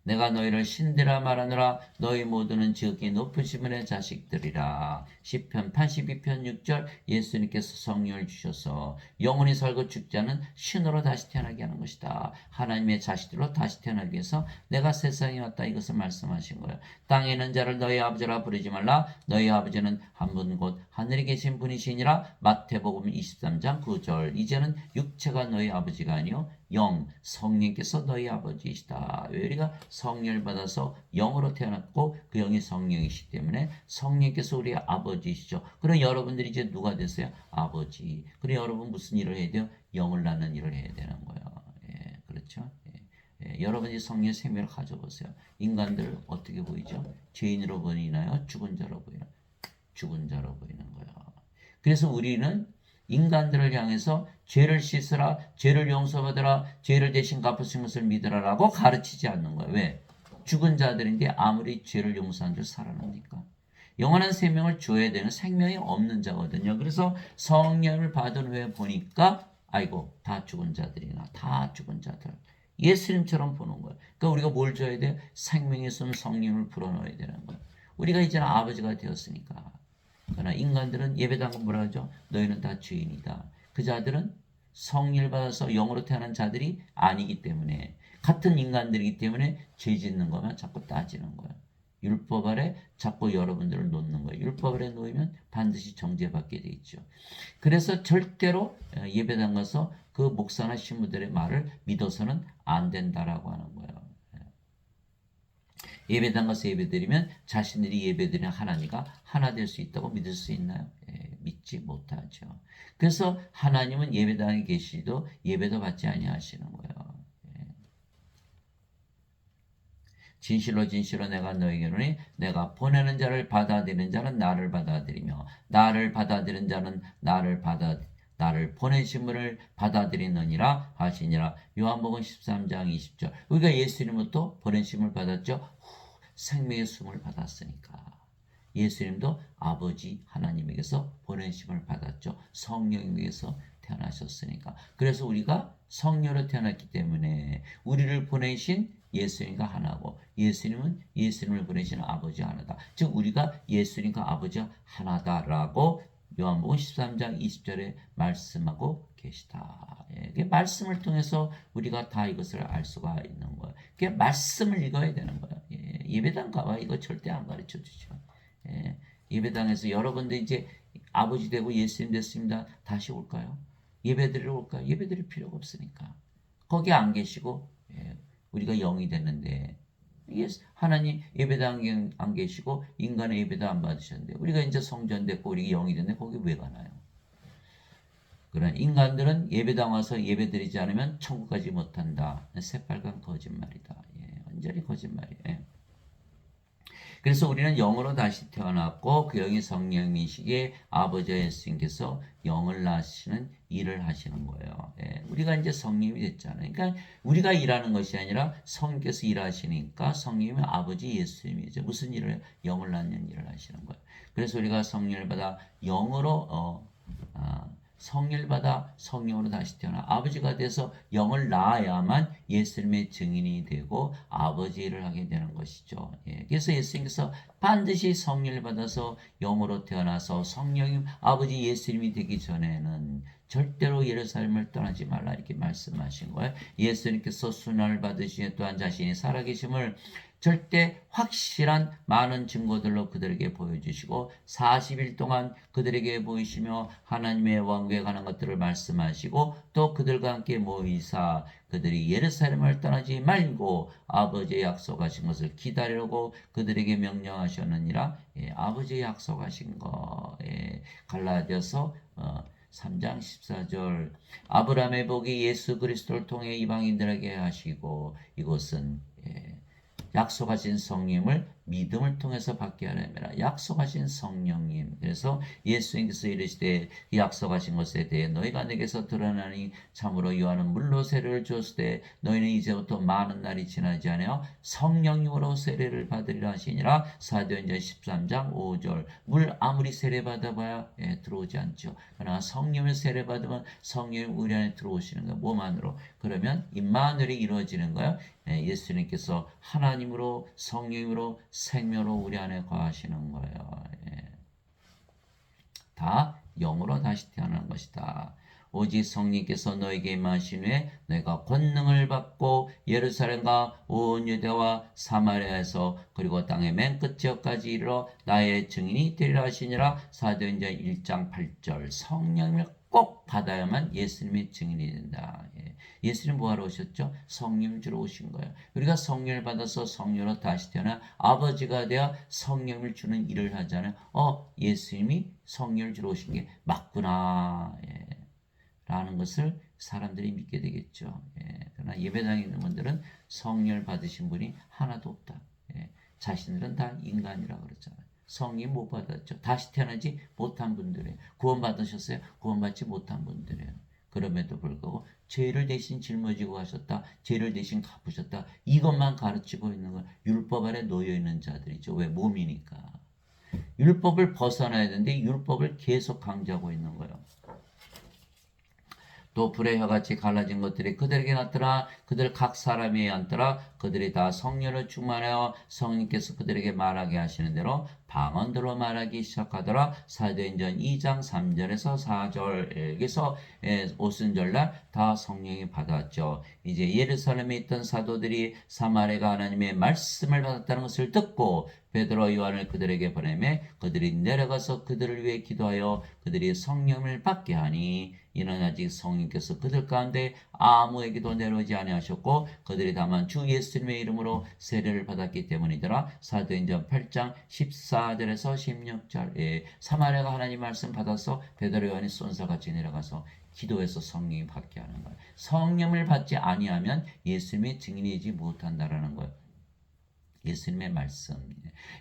내가 너희를 신들아 말하노라. 너희 모두는 지극히 높으신 분의 자식들이라. 시편 82편 6절. 예수님께서 성령을 주셔서 영원히 살고 죽지 않은 신으로 다시 태어나게 하는 것이다. 하나님의 자식들로 다시 태어나기 위해서 내가 세상에 왔다 이것을 말씀하신 거예요. 땅에 있는 자를 너희 아버지라 부르지 말라. 너희 아버지는 한 분 곧 하늘에 계신 분이시니라. 마태복음 23장 9절. 이제는 육체가 너희 아버지가 아니요 성령께서 너희 아버지이시다. 우리가 성령을 받아서 영으로 태어났고 그 영이 성령이시기 때문에 성령께서 우리의 아버지이시죠. 그럼 여러분들이 이제 누가 되세요? 아버지. 그럼 여러분 무슨 일을 해야 돼요? 영을 낳는 일을 해야 되는 거예요. 그렇죠? 여러분이 성령의 생명을 가져보세요. 인간들 어떻게 보이죠? 죄인으로 보이나요? 죽은 자로 보이나요? 죽은 자로 보이는 거예요. 그래서 우리는 인간들을 향해서 죄를 씻으라, 죄를 용서받으라, 죄를 대신 갚으신 것을 믿으라라고 가르치지 않는 거예요. 왜? 죽은 자들인데 아무리 죄를 용서한 줄 살아납니까? 영원한 생명을 줘야 되는 생명이 없는 자거든요. 그래서 성령을 받은 후에 보니까 아이고 다 죽은 자들이나 다 죽은 자들. 예수님처럼 보는 거예요. 그러니까 우리가 뭘 줘야 돼요? 생명의 숨 성령을 불어넣어야 되는 거예요. 우리가 이제는 아버지가 되었으니까. 그러나 인간들은 예배당은 뭐라 하죠? 너희는 다 죄인이다. 그 자들은 성령을 받아서 영으로 태어난 자들이 아니기 때문에 같은 인간들이기 때문에 죄 짓는 것만 자꾸 따지는 거예요. 율법 아래 자꾸 여러분들을 놓는 거예요. 율법 아래 놓이면 반드시 정죄받게 돼 있죠. 그래서 절대로 예배당 가서 그 목사나 신부들의 말을 믿어서는 안 된다라고 하는 거예요. 예배당 가서 예배드리면 자신들이 예배드리는 하나님과 하나 될 수 있다고 믿을 수 있나요? 믿지 못하죠. 그래서 하나님은 예배당에 계시도 예배도 받지 아니하시는 거예요. 진실로 진실로 내가 너에게 이르노니 내가 보내는 자를 받아들이는 자는 나를 받아들이며 나를 받아들이는 자는 나를 보내심을 받아들이느니라 하시니라. 요한복음 13장 20절. 우리가 예수님부터 보내심을 받았죠. 생명의 숨을 받았으니까. 예수님도 아버지 하나님에게서 보내심을 받았죠. 성령에게서 태어나셨으니까. 그래서 우리가 성녀로 태어났기 때문에 우리를 보내신 예수님과 하나고 예수님은 예수님을 보내신 아버지 하나다. 즉 우리가 예수님과 아버지가 하나다라고 요한복음 13장 20절에 말씀하고 계시다. 예, 말씀을 통해서 우리가 다 이것을 알 수가 있는 거예요. 말씀을 읽어야 되는 거예요. 예배당 가봐 이거 절대 안 가르쳐 주죠. 예배당에서 여러분들 이제 아버지 되고 예수님 됐습니다. 다시 올까요? 예배드리러 올까요? 예배드릴 필요가 없으니까. 거기 안 계시고 우리가 영이 됐는데 하나님 예배당 안 계시고 인간의 예배도 안 받으셨는데 우리가 이제 성전 됐고 우리 영이 됐는데 거기 왜 가나요? 그런 인간들은 예배당 와서 예배드리지 않으면 천국 가지 못한다. 새빨간 거짓말이다. 완전히 거짓말이에요. 그래서 우리는 영으로 다시 태어났고 그 영이 성령이시기에 아버지 예수님께서 영을 낳으시는 일을 하시는 거예요. 우리가 이제 성령이 됐잖아요. 그러니까 우리가 일하는 것이 아니라 성령께서 일하시니까 성령님은 아버지 예수님이죠. 무슨 일을 영을 낳는 일을 하시는 거예요. 그래서 우리가 성령을 받아 영으로 성령을 받아 성령으로 다시 태어나 아버지가 돼서 영을 낳아야만 예수님의 증인이 되고 아버지 일을 하게 되는 것이죠. 그래서 예수님께서 반드시 성령을 받아서 영으로 태어나서 성령님 아버지 예수님이 되기 전에는 절대로 예루살렘을 떠나지 말라 이렇게 말씀하신 거예요. 예수님께서 순환을 받으시며 또한 자신이 살아계심을 절대 확실한 많은 증거들로 그들에게 보여주시고 40일 동안 그들에게 보이시며 하나님의 왕국에 관한 것들을 말씀하시고 또 그들과 함께 모이사 그들이 예루살렘을 떠나지 말고 아버지의 약속하신 것을 기다리려고 그들에게 명령하셨느니라. 아버지의 약속하신 거 갈라디아서 3장 14절 아브라함의 복이 예수 그리스도를 통해 이방인들에게 하시고 이것은 약속하신 성령님을 믿음을 통해서 받게 하려면 약속하신 성령님. 그래서 예수님께서 이르시되 약속하신 것에 대해 너희가 내게서 드러나니 참으로 요한은 물로 세례를 주었을 때 너희는 이제부터 많은 날이 지나지 않아요 성령님으로 세례를 받으리라 하시니라. 사도행전 13장 5절 물 아무리 세례 받아봐야 들어오지 않죠. 그러나 성령을 세례 받으면 성령이 우리 안에 들어오시는 거예요. 몸 안으로. 그러면 임마누엘이 이루어지는 거예요. 예수님께서 하나님으로 성령으로 생명으로 우리 안에 거하시는 거예요. 다 영으로 다시 태어난 것이다. 오직 성령께서 너에게 임하신 후에 너희가 권능을 받고 예루살렘과 온 유대와 사마리아에서 그리고 땅의 맨 끝 지역까지 이르러 나의 증인이 되리라 하시니라. 사도행전 1장 8절 성령을 꼭 받아야만 예수님의 증인이 된다. 예수님 뭐하러 오셨죠? 성령을 주러 오신 거예요. 우리가 성령을 받아서 성령으로 다시 태어나 아버지가 되어 성령을 주는 일을 하잖아요. 예수님이 성령을 주러 오신 게 맞구나. 라는 것을 사람들이 믿게 되겠죠. 그러나 예배당에 있는 분들은 성령을 받으신 분이 하나도 없다. 자신들은 다 인간이라고 그러잖아요. 성령 못 받았죠. 다시 태어나지 못한 분들이에요. 구원 받으셨어요? 구원받지 못한 분들이에요. 그럼에도 불구하고 죄를 대신 짊어지고 가셨다. 죄를 대신 갚으셨다. 이것만 가르치고 있는 건 율법 아래 놓여 있는 자들이죠. 왜? 몸이니까. 율법을 벗어나야 되는데 율법을 계속 강조하고 있는 거예요. 또 불의 혀같이 갈라진 것들이 그들에게 났더라. 그들 각 사람이 앉더라. 그들이 다 성령을 충만하여 성령께서 그들에게 말하게 하시는 대로 방언들로 말하기 시작하더라. 사도행전 2장 3절에서 4절. 여기서 오순절날 다 성령이 받았죠. 이제 예루살렘에 있던 사도들이 사마리아가 하나님의 말씀을 받았다는 것을 듣고 베드로 요한을 그들에게 보내매 그들이 내려가서 그들을 위해 기도하여 그들이 성령을 받게 하니 이는 아직 성령께서 그들 가운데 아무에게도 내려오지 아니하셨고 그들이 다만 주 예수님의 이름으로 세례를 받았기 때문이더라. 사도행전 8장 14절에서 16절. 사마리아가 하나님 말씀 받아서 베드로 요한이 쏜살같이 내려가서 기도해서 성령이 받게 하는 거예요. 성령을 받지 아니하면 예수님의 증인이지 못한다라는 거예요. 예수님의 말씀.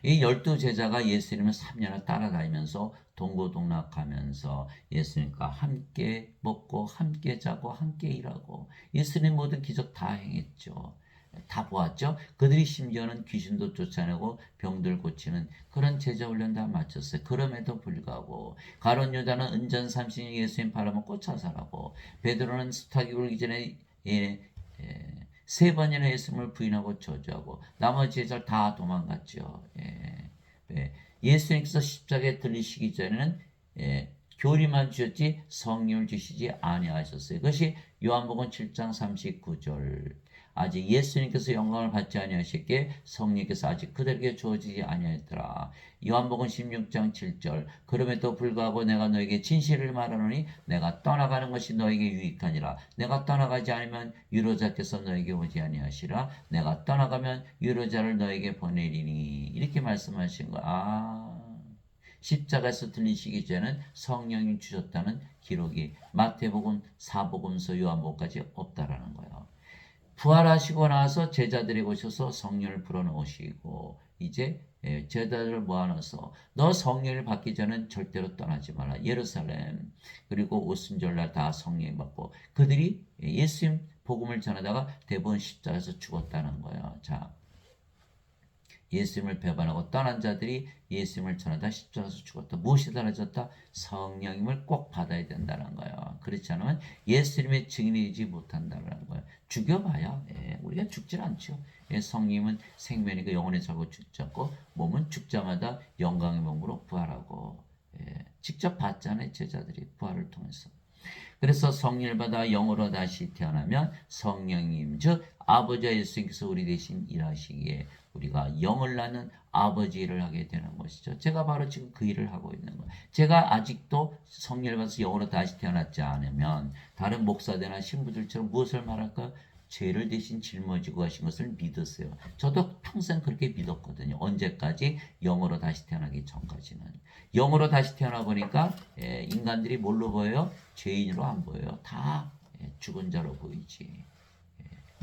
이 12제자가 예수님을 3년을 따라다니면서 동고동락하면서 예수님과 함께 먹고 함께 자고 함께 일하고 예수님 모든 기적 다 행했죠. 다 보았죠. 그들이 심지어는 귀신도 쫓아내고 병들 고치는 그런 제자 훈련 다 마쳤어요. 그럼에도 불구하고 가룟 유다는 은전 30년 예수님 팔아먹고 자살하고 베드로는 수타기 울기 전에 세 번이나 예수님을 부인하고 저주하고 나머지 제자들 다 도망갔죠. 예수님께서 십자가에 들리시기 전에는 교리만 주셨지 성령을 주시지 아니하셨어요. 그것이 요한복음 7장 39절. 아직 예수님께서 영광을 받지 아니하셨기에 성령께서 아직 그들에게 주어지지 아니하였더라. 요한복음 16장 7절. 그럼에도 불구하고 내가 너에게 진실을 말하노니 내가 떠나가는 것이 너에게 유익하니라. 내가 떠나가지 않으면 유로자께서 너에게 오지 아니하시라. 내가 떠나가면 유로자를 너에게 보내리니. 이렇게 말씀하신 거야. 십자가에서 들리시기 전에는 성령이 주셨다는 기록이 마태복음, 사복음서, 요한복음까지 없다라는 거예요. 부활하시고 나서 제자들이 오셔서 성령을 불어넣으시고 이제 제자들을 모아넣어서 너 성령을 받기 전엔 절대로 떠나지 마라. 예루살렘 그리고 오순절날 다 성령 받고 그들이 예수님 복음을 전하다가 대부분 십자가에서 죽었다는 거예요. 자, 예수님을 배반하고 떠난 자들이 예수님을 전하다 십자가에서 죽었다. 무엇이 달라졌다? 성령님을 꼭 받아야 된다는 거예요. 그렇지 않으면 예수님의 증인이지 못한다는 거예요. 죽여봐야 우리가 죽질 않죠. 성령님은 생명이고 영혼에 살고 죽지 않고 몸은 죽자마다 영광의 몸으로 부활하고 직접 봤잖아요. 제자들이 부활을 통해서. 그래서 성령을 받아 영으로 다시 태어나면 성령님 즉 아버지 예수님께서 우리 대신 일하시기에 우리가 영을 낳는 아버지 일을 하게 되는 것이죠. 제가 바로 지금 그 일을 하고 있는 거예요. 제가 아직도 성령을 받아서 영으로 다시 태어났지 않으면 다른 목사들이나 신부들처럼 무엇을 말할까? 죄를 대신 짊어지고 가신 것을 믿었어요. 저도 평생 그렇게 믿었거든요. 언제까지? 영으로 다시 태어나기 전까지는. 영으로 다시 태어나 보니까 인간들이 뭘로 보여요? 죄인으로 안 보여요. 다 죽은 자로 보이지.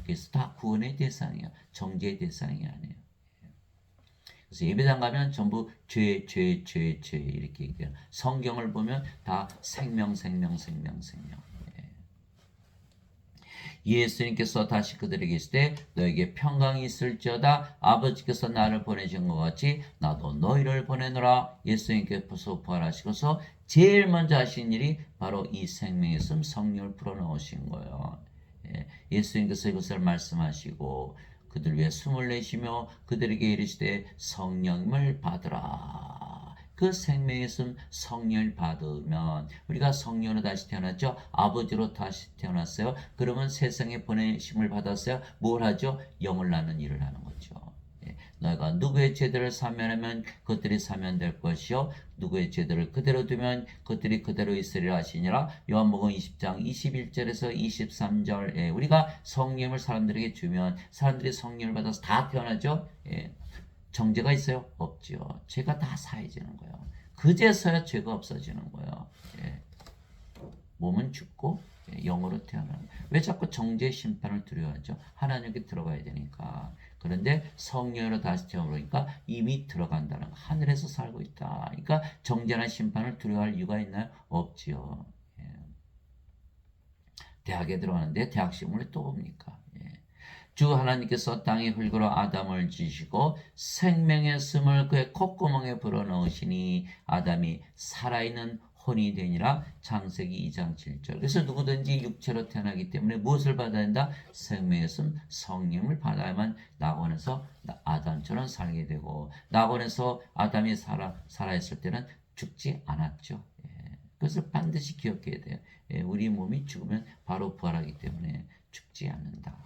그래서 다 구원의 대상이야. 정죄의 대상이 아니에요. 그래서 예배당 가면 전부 죄 이렇게 얘기해요. 성경을 보면 다 생명. 예수님께서 다시 그들에게 이르시되 너에게 평강이 있을지어다. 아버지께서 나를 보내신 것 같이 나도 너희를 보내노라. 예수님께서 부활하시고서 제일 먼저 하신 일이 바로 이 생명의 씀 성령을 불어넣으신 거예요. 예수님께서 이것을 말씀하시고 그들 위해 숨을 내쉬며 그들에게 이르시되 성령을 받으라. 그 생명의 숨 성령을 받으면 우리가 성령으로 다시 태어났죠. 아버지로 다시 태어났어요. 그러면 세상에 보내심을 받았어요. 뭘 하죠? 영을 낳는 일을 하는 거죠. 너희가 누구의 죄들을 사면하면 그것들이 사면될 것이요 누구의 죄들을 그대로 두면 그것들이 그대로 있으리라 하시니라. 요한복음 20장 21절에서 23절. 우리가 성령을 사람들에게 주면 사람들이 성령을 받아서 다 태어나죠. 정죄가 있어요? 없죠. 죄가 다 사해지는 거예요. 그제서야 죄가 없어지는 거예요. 몸은 죽고 영으로 태어나는. 왜 자꾸 정죄 심판을 두려워하죠? 하나님께 들어가야 되니까. 그런데 성령으로 다시 태어나니까 이미 들어간다는 거. 하늘에서 살고 있다. 그러니까 정죄나 심판을 두려워할 이유가 있나요? 없지요. 대학에 들어가는데 대학 시험을 또 봅니까? 주 하나님께서 땅의 흙으로 아담을 지시고 생명의 숨을 그의 콧구멍에 불어넣으시니 아담이 살아있는 혼이 되니라. 창세기 2장 7절. 그래서 누구든지 육체로 태어나기 때문에 무엇을 받아야 한다? 생명의 성령을 받아야만 낙원에서 아담처럼 살게 되고, 낙원에서 아담이 살아있을 때는 죽지 않았죠. 그것을 반드시 기억해야 돼요. 우리 몸이 죽으면 바로 부활하기 때문에 죽지 않는다.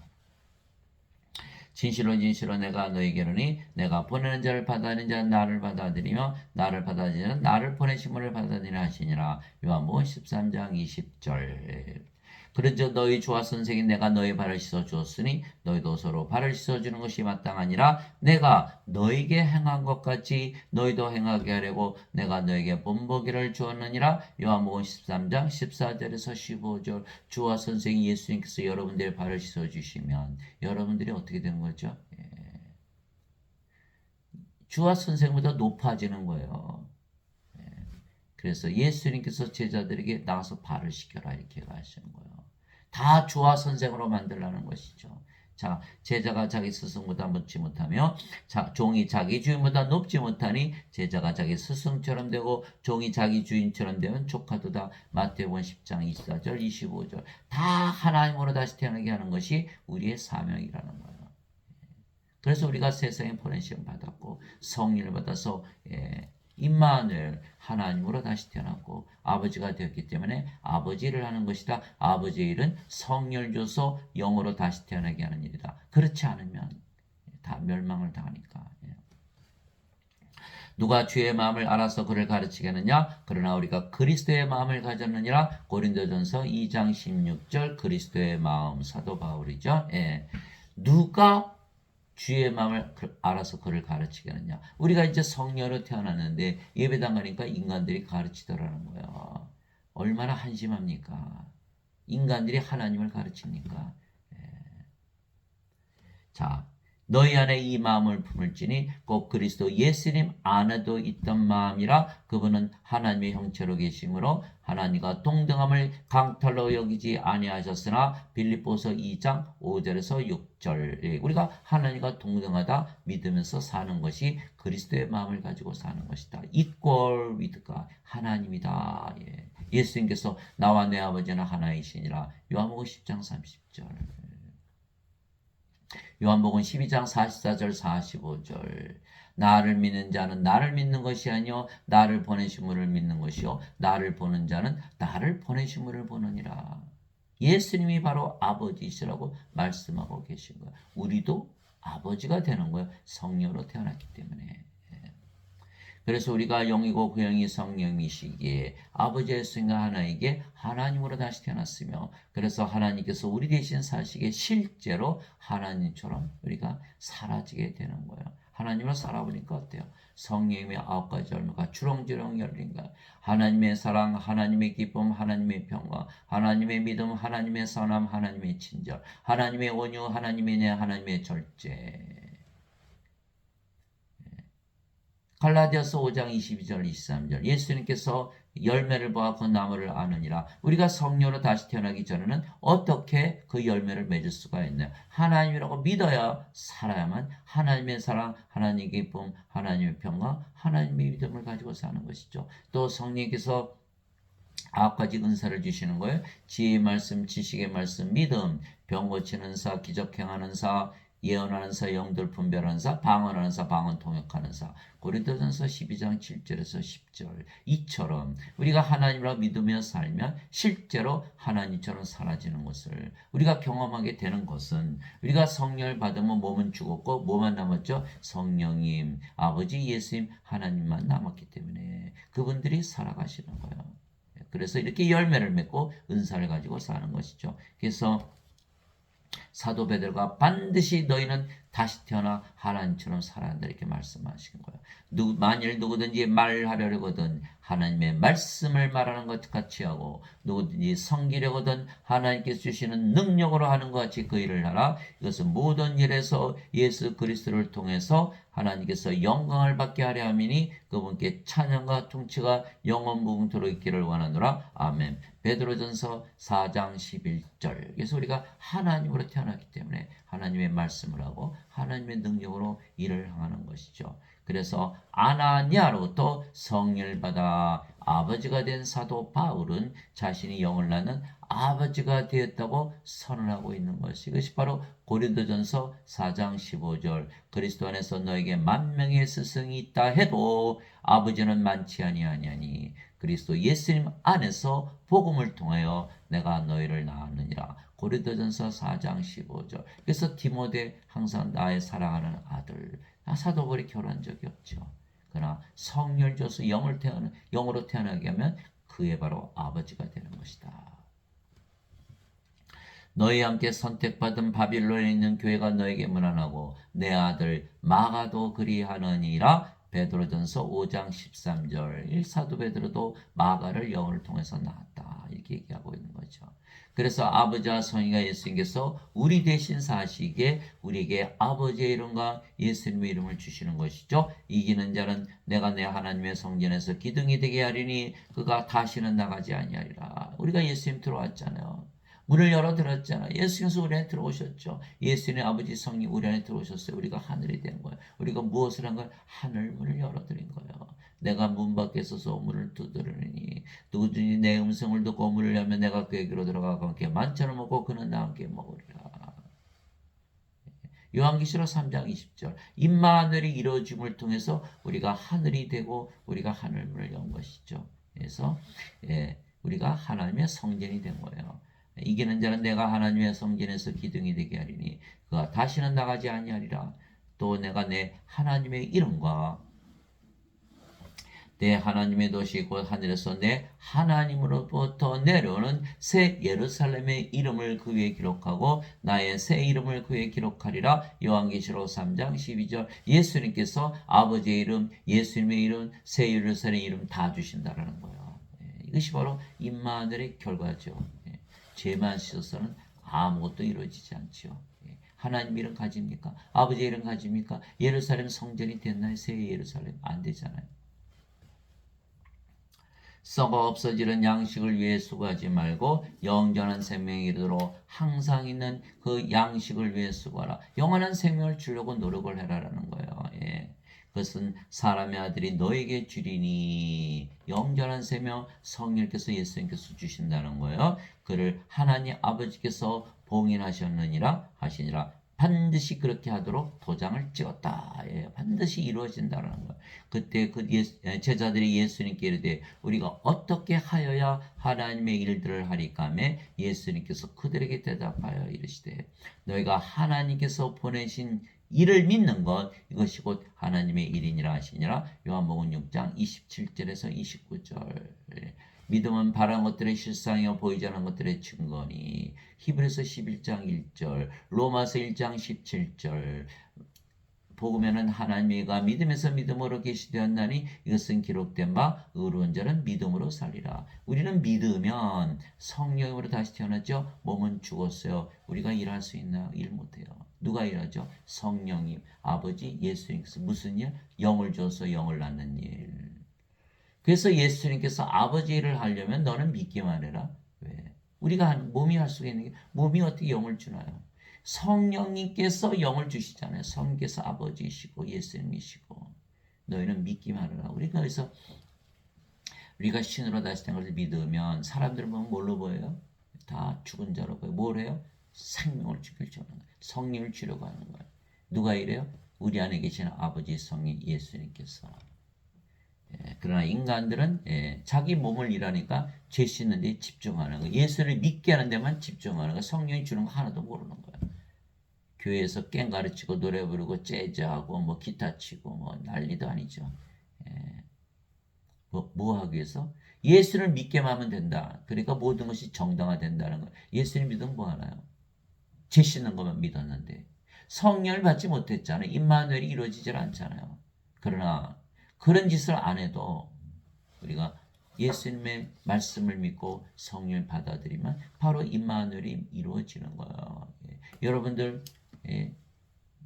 진실로 진실로 내가 너에게로니 내가 보내는 자를 받아들이는 자는 나를 받아들이며 나를 받아들이는 자는 나를 보내심을 받아들이라 하시니라. 요한복음 13장 20절. 그런즉 너희 주와 선생이 내가 너희 발을 씻어 주었으니 너희도 서로 발을 씻어 주는 것이 마땅하니라. 내가 너에게 행한 것 같이 너희도 행하게 하려고 내가 너에게 본보기를 주었느니라. 요한복음 13장 14절에서 15절. 주와 선생이 예수님께서 여러분들의 발을 씻어 주시면 여러분들이 어떻게 되는 거죠? 주와 선생보다 높아지는 거예요. 그래서 예수님께서 제자들에게 나가서 발을 씻겨라 이렇게 하시는 거예요. 다 주와 선생으로 만들라는 것이죠. 자, 제자가 자기 스승보다 묻지 못하며 종이 자기 주인보다 높지 못하니 제자가 자기 스승처럼 되고 종이 자기 주인처럼 되면 조카도다. 마태복음 10장 24절 25절. 다 하나님으로 다시 태어나게 하는 것이 우리의 사명이라는 거예요. 그래서 우리가 세상에 보내심 받았고 성령을 받아서 임마누엘 하나님으로 다시 태어났고 아버지가 되었기 때문에 아버지를 하는 것이다. 아버지의 일은 성령을 줘서 영으로 다시 태어나게 하는 일이다. 그렇지 않으면 다 멸망을 당하니까. 누가 주의 마음을 알아서 그를 가르치게 하느냐? 그러나 우리가 그리스도의 마음을 가졌느니라. 고린도전서 2장 16절. 그리스도의 마음. 사도 바울이죠. 누가 주의 마음을 알아서 그를 가르치게 하느냐. 우리가 이제 성녀로 태어났는데 예배당 가니까 인간들이 가르치더라는 거예요. 얼마나 한심합니까? 인간들이 하나님을 가르칩니까? 자, 너희 안에 이 마음을 품을지니 꼭 그리스도 예수님 안에도 있던 마음이라. 그분은 하나님의 형체로 계심으로 하나님과 동등함을 강탈로 여기지 아니하셨으나. 빌립보서 2장 5절에서 6절. 우리가 하나님과 동등하다 믿으면서 사는 것이 그리스도의 마음을 가지고 사는 것이다. equal with God. 하나님이다. 예수님께서 나와 내 아버지는 하나이시니라. 요한복음 10장 30절. 요한복음 12장 44절 45절. 나를 믿는 자는 나를 믿는 것이 아니요 나를 보내신 분을 믿는 것이요 나를 보는 자는 나를 보내신 분을 보느니라. 예수님이 바로 아버지시라고 말씀하고 계신 거예요. 우리도 아버지가 되는 거예요. 성령으로 태어났기 때문에. 그래서 우리가 영이고 그 영이 성령이시기에 아버지의 생각 하나에게 하나님으로 다시 태어났으며, 그래서 하나님께서 우리 대신 사시기에 실제로 하나님처럼 우리가 사라지게 되는 거예요. 하나님으로 살아보니까 어때요? 성령의 9가지 열매가 주렁주렁 열린가. 하나님의 사랑, 하나님의 기쁨, 하나님의 평화, 하나님의 믿음, 하나님의 선함, 하나님의 친절, 하나님의 온유, 하나님의 내, 하나님의 절제. 갈라디아서 5장 22절 23절. 예수님께서 열매를 보아 그 나무를 아느니라. 우리가 성령으로 다시 태어나기 전에는 어떻게 그 열매를 맺을 수가 있나요? 하나님이라고 믿어야 살아야만 하나님의 사랑, 하나님의 기쁨, 하나님의 평화, 하나님의 믿음을 가지고 사는 것이죠. 또 성령께서 9가지 은사를 주시는 거예요. 지혜의 말씀, 지식의 말씀, 믿음, 병 고치는 사, 기적 행하는 사, 예언하는 사, 영들 분별하는 사, 방언하는 사, 방언 통역하는 사. 고린도전서 12장 7절에서 10절. 이처럼 우리가 하나님을 믿으며 살면 실제로 하나님처럼 사라지는 것을 우리가 경험하게 되는 것은, 우리가 성령을 받으면 몸은 죽었고 뭐만 남았죠? 성령님, 아버지 예수님, 하나님만 남았기 때문에 그분들이 살아가시는 거예요. 그래서 이렇게 열매를 맺고 은사를 가지고 사는 것이죠. 그래서 사도 베드로가 반드시 너희는 다시 태어나 하나님처럼 살아야 한다 이렇게 말씀하신 거예요. 만일 누구든지 말하려거든 하나님의 말씀을 말하는 것 같이 하고, 누구든지 섬기려거든 하나님께서 주시는 능력으로 하는 것 같이 그 일을 하라. 이것은 모든 일에서 예수 그리스도를 통해서 하나님께서 영광을 받게 하려 함이니 그분께 찬양과 통치가 영원 무궁토록 있기를 원하노라. 아멘. 베드로전서 4장 11절. 그래서 우리가 하나님으로 태어났기 때문에 하나님의 말씀을 하고 하나님의 능력으로 일을 행하는 것이죠. 그래서 아나니아로부터 성령을 받아 아버지가 된 사도 바울은 자신이 영을 낳는 아버지가 되었다고 선언하고 있는 것이, 이것이 바로 고린도전서 4장 15절 그리스도 안에서 너에게 만명의 스승이 있다 해도 아버지는 많지 아니하니 그리스도 예수님 안에서 복음을 통하여 내가 너희를 낳았느니라. 고린도전서 4장 15절. 그래서 디모데 항상 나의 사랑하는 아들. 사도 바울이 결혼한 적이 없죠. 그러나 성령을 줘서 영으로 태어나게 하면 그의 바로 아버지가 되는 것이다. 너희와 함께 선택받은 바빌론에 있는 교회가 너에게 문안하고 내 아들 마가도 그리하느니라. 베드로전서 5장 13절. 사도 베드로도 마가를 영을 통해서 낳았다. 이렇게 얘기하고 있는 거죠. 그래서 아버지와 성령과 예수님께서 우리 대신 사시기에 우리에게 아버지의 이름과 예수님의 이름을 주시는 것이죠. 이기는 자는 내가 내 하나님의 성전에서 기둥이 되게 하리니 그가 다시는 나가지 아니하리라. 우리가 예수님 들어왔잖아요. 문을 열어드렸잖아요. 예수님께서 우리 안에 들어오셨죠. 예수님의 아버지 성령 우리 안에 들어오셨어요. 우리가 하늘이 된 거예요. 우리가 무엇을 한 거예요? 하늘 문을 열어드린 거예요. 내가 문 밖에 서서 문을 두드리니 누구든지 내 음성을 듣고 문을 열면 내가 그에게로 들어가고 함께 만찬을 먹고 그는 나와 함께 먹으리라. 요한계시록 3장 20절. 임마누엘이 이루어짐을 통해서 우리가 하늘이 되고 우리가 하늘문을 연 것이죠. 그래서 우리가 하나님의 성전이 된 거예요. 이기는 자는 내가 하나님의 성전에서 기둥이 되게 하리니 그가 다시는 나가지 아니하리라. 또 내가 내 하나님의 이름과 내 하나님의 도시 곧 하늘에서 내 하나님으로부터 내려오는 새 예루살렘의 이름을 그 위에 기록하고 나의 새 이름을 그 위에 기록하리라. 요한계시록 3장 12절. 예수님께서 아버지의 이름, 예수님의 이름, 새 예루살렘의 이름 다 주신다라는 거예요. 이것이 바로 임마누엘의 결과죠. 죄만 씻어서는 아무것도 이루어지지 않죠. 하나님 이름 가집니까? 아버지 이름 가집니까? 예루살렘 성전이 됐나요? 새 예루살렘 안 되잖아요. 썩어 없어지는 양식을 위해 수고하지 말고 영원한 생명에 이르도록 항상 있는 그 양식을 위해 수고하라. 영원한 생명을 주려고 노력을 해라라는 거예요. 그것은 사람의 아들이 너에게 주리니 영원한 생명 성령께서 예수님께서 주신다는 거예요. 그를 하나님 아버지께서 봉인하셨느니라 하시니라. 반드시 그렇게 하도록 도장을 찍었다. 반드시 이루어진다는 거예요. 그때 그 제자들이 예수님께 이르되 우리가 어떻게 하여야 하나님의 일들을 하리까 하며 예수님께서 그들에게 대답하여 이르시되 너희가 하나님께서 보내신 이를 믿는 것 이것이 곧 하나님의 일이니라 하시니라. 요한복음 6장 27절에서 29절. 믿음은 바라는 것들의 실상이요 보이지 않는 것들의 증거니. 히브리서 11장 1절, 로마서 1장 17절. 복음에는 하나님이가 믿음에서 믿음으로 계시되었나니 이것은 기록된 바 의로운 자는 믿음으로 살리라. 우리는 믿으면 성령으로 다시 태어났죠. 몸은 죽었어요. 우리가 일할 수 있나요? 일 못해요. 누가 일하죠? 성령님, 아버지 예수님께서. 무슨 일? 영을 줘서 영을 낳는 일. 그래서 예수님께서 아버지 일을 하려면 너는 믿기만 해라. 왜? 우리가 몸이 할 수가 있는 게 몸이 어떻게 영을 주나요? 성령님께서 영을 주시잖아요. 성령께서 아버지이시고 예수님이시고 너희는 믿기만 하라. 우리가 그래서 우리가 신으로 다시 된 것을 믿으면 사람들은 보면 뭘로 보여요? 다 죽은 자로 보여요. 뭘 해요? 생명을 주려고 하는 거예요. 성령을 주려고 하는 거예요. 누가 이래요? 우리 안에 계시는 아버지 성령 예수님께서. 그러나 인간들은 자기 몸을 일하니까 죄 씻는 데 집중하는 거예요. 예수를 믿게 하는 데만 집중하는 거예요. 성령이 주는 거 하나도 모르는 거예요. 교회에서 깽 가르치고 노래 부르고 재즈하고 뭐 기타 치고 뭐 난리도 아니죠. 뭐 하기 위해서? 예수를 믿게만 하면 된다. 그러니까 모든 것이 정당화된다는 거예요. 예수를 믿으면 뭐 하나요? 죄 씻는 것만 믿었는데 성령을 받지 못했잖아요. 임마누엘이 이루어지질 않잖아요. 그러나 그런 짓을 안 해도 우리가 예수님의 말씀을 믿고 성령을 받아들이면 바로 임마누엘이 이루어지는 거예요. 여러분들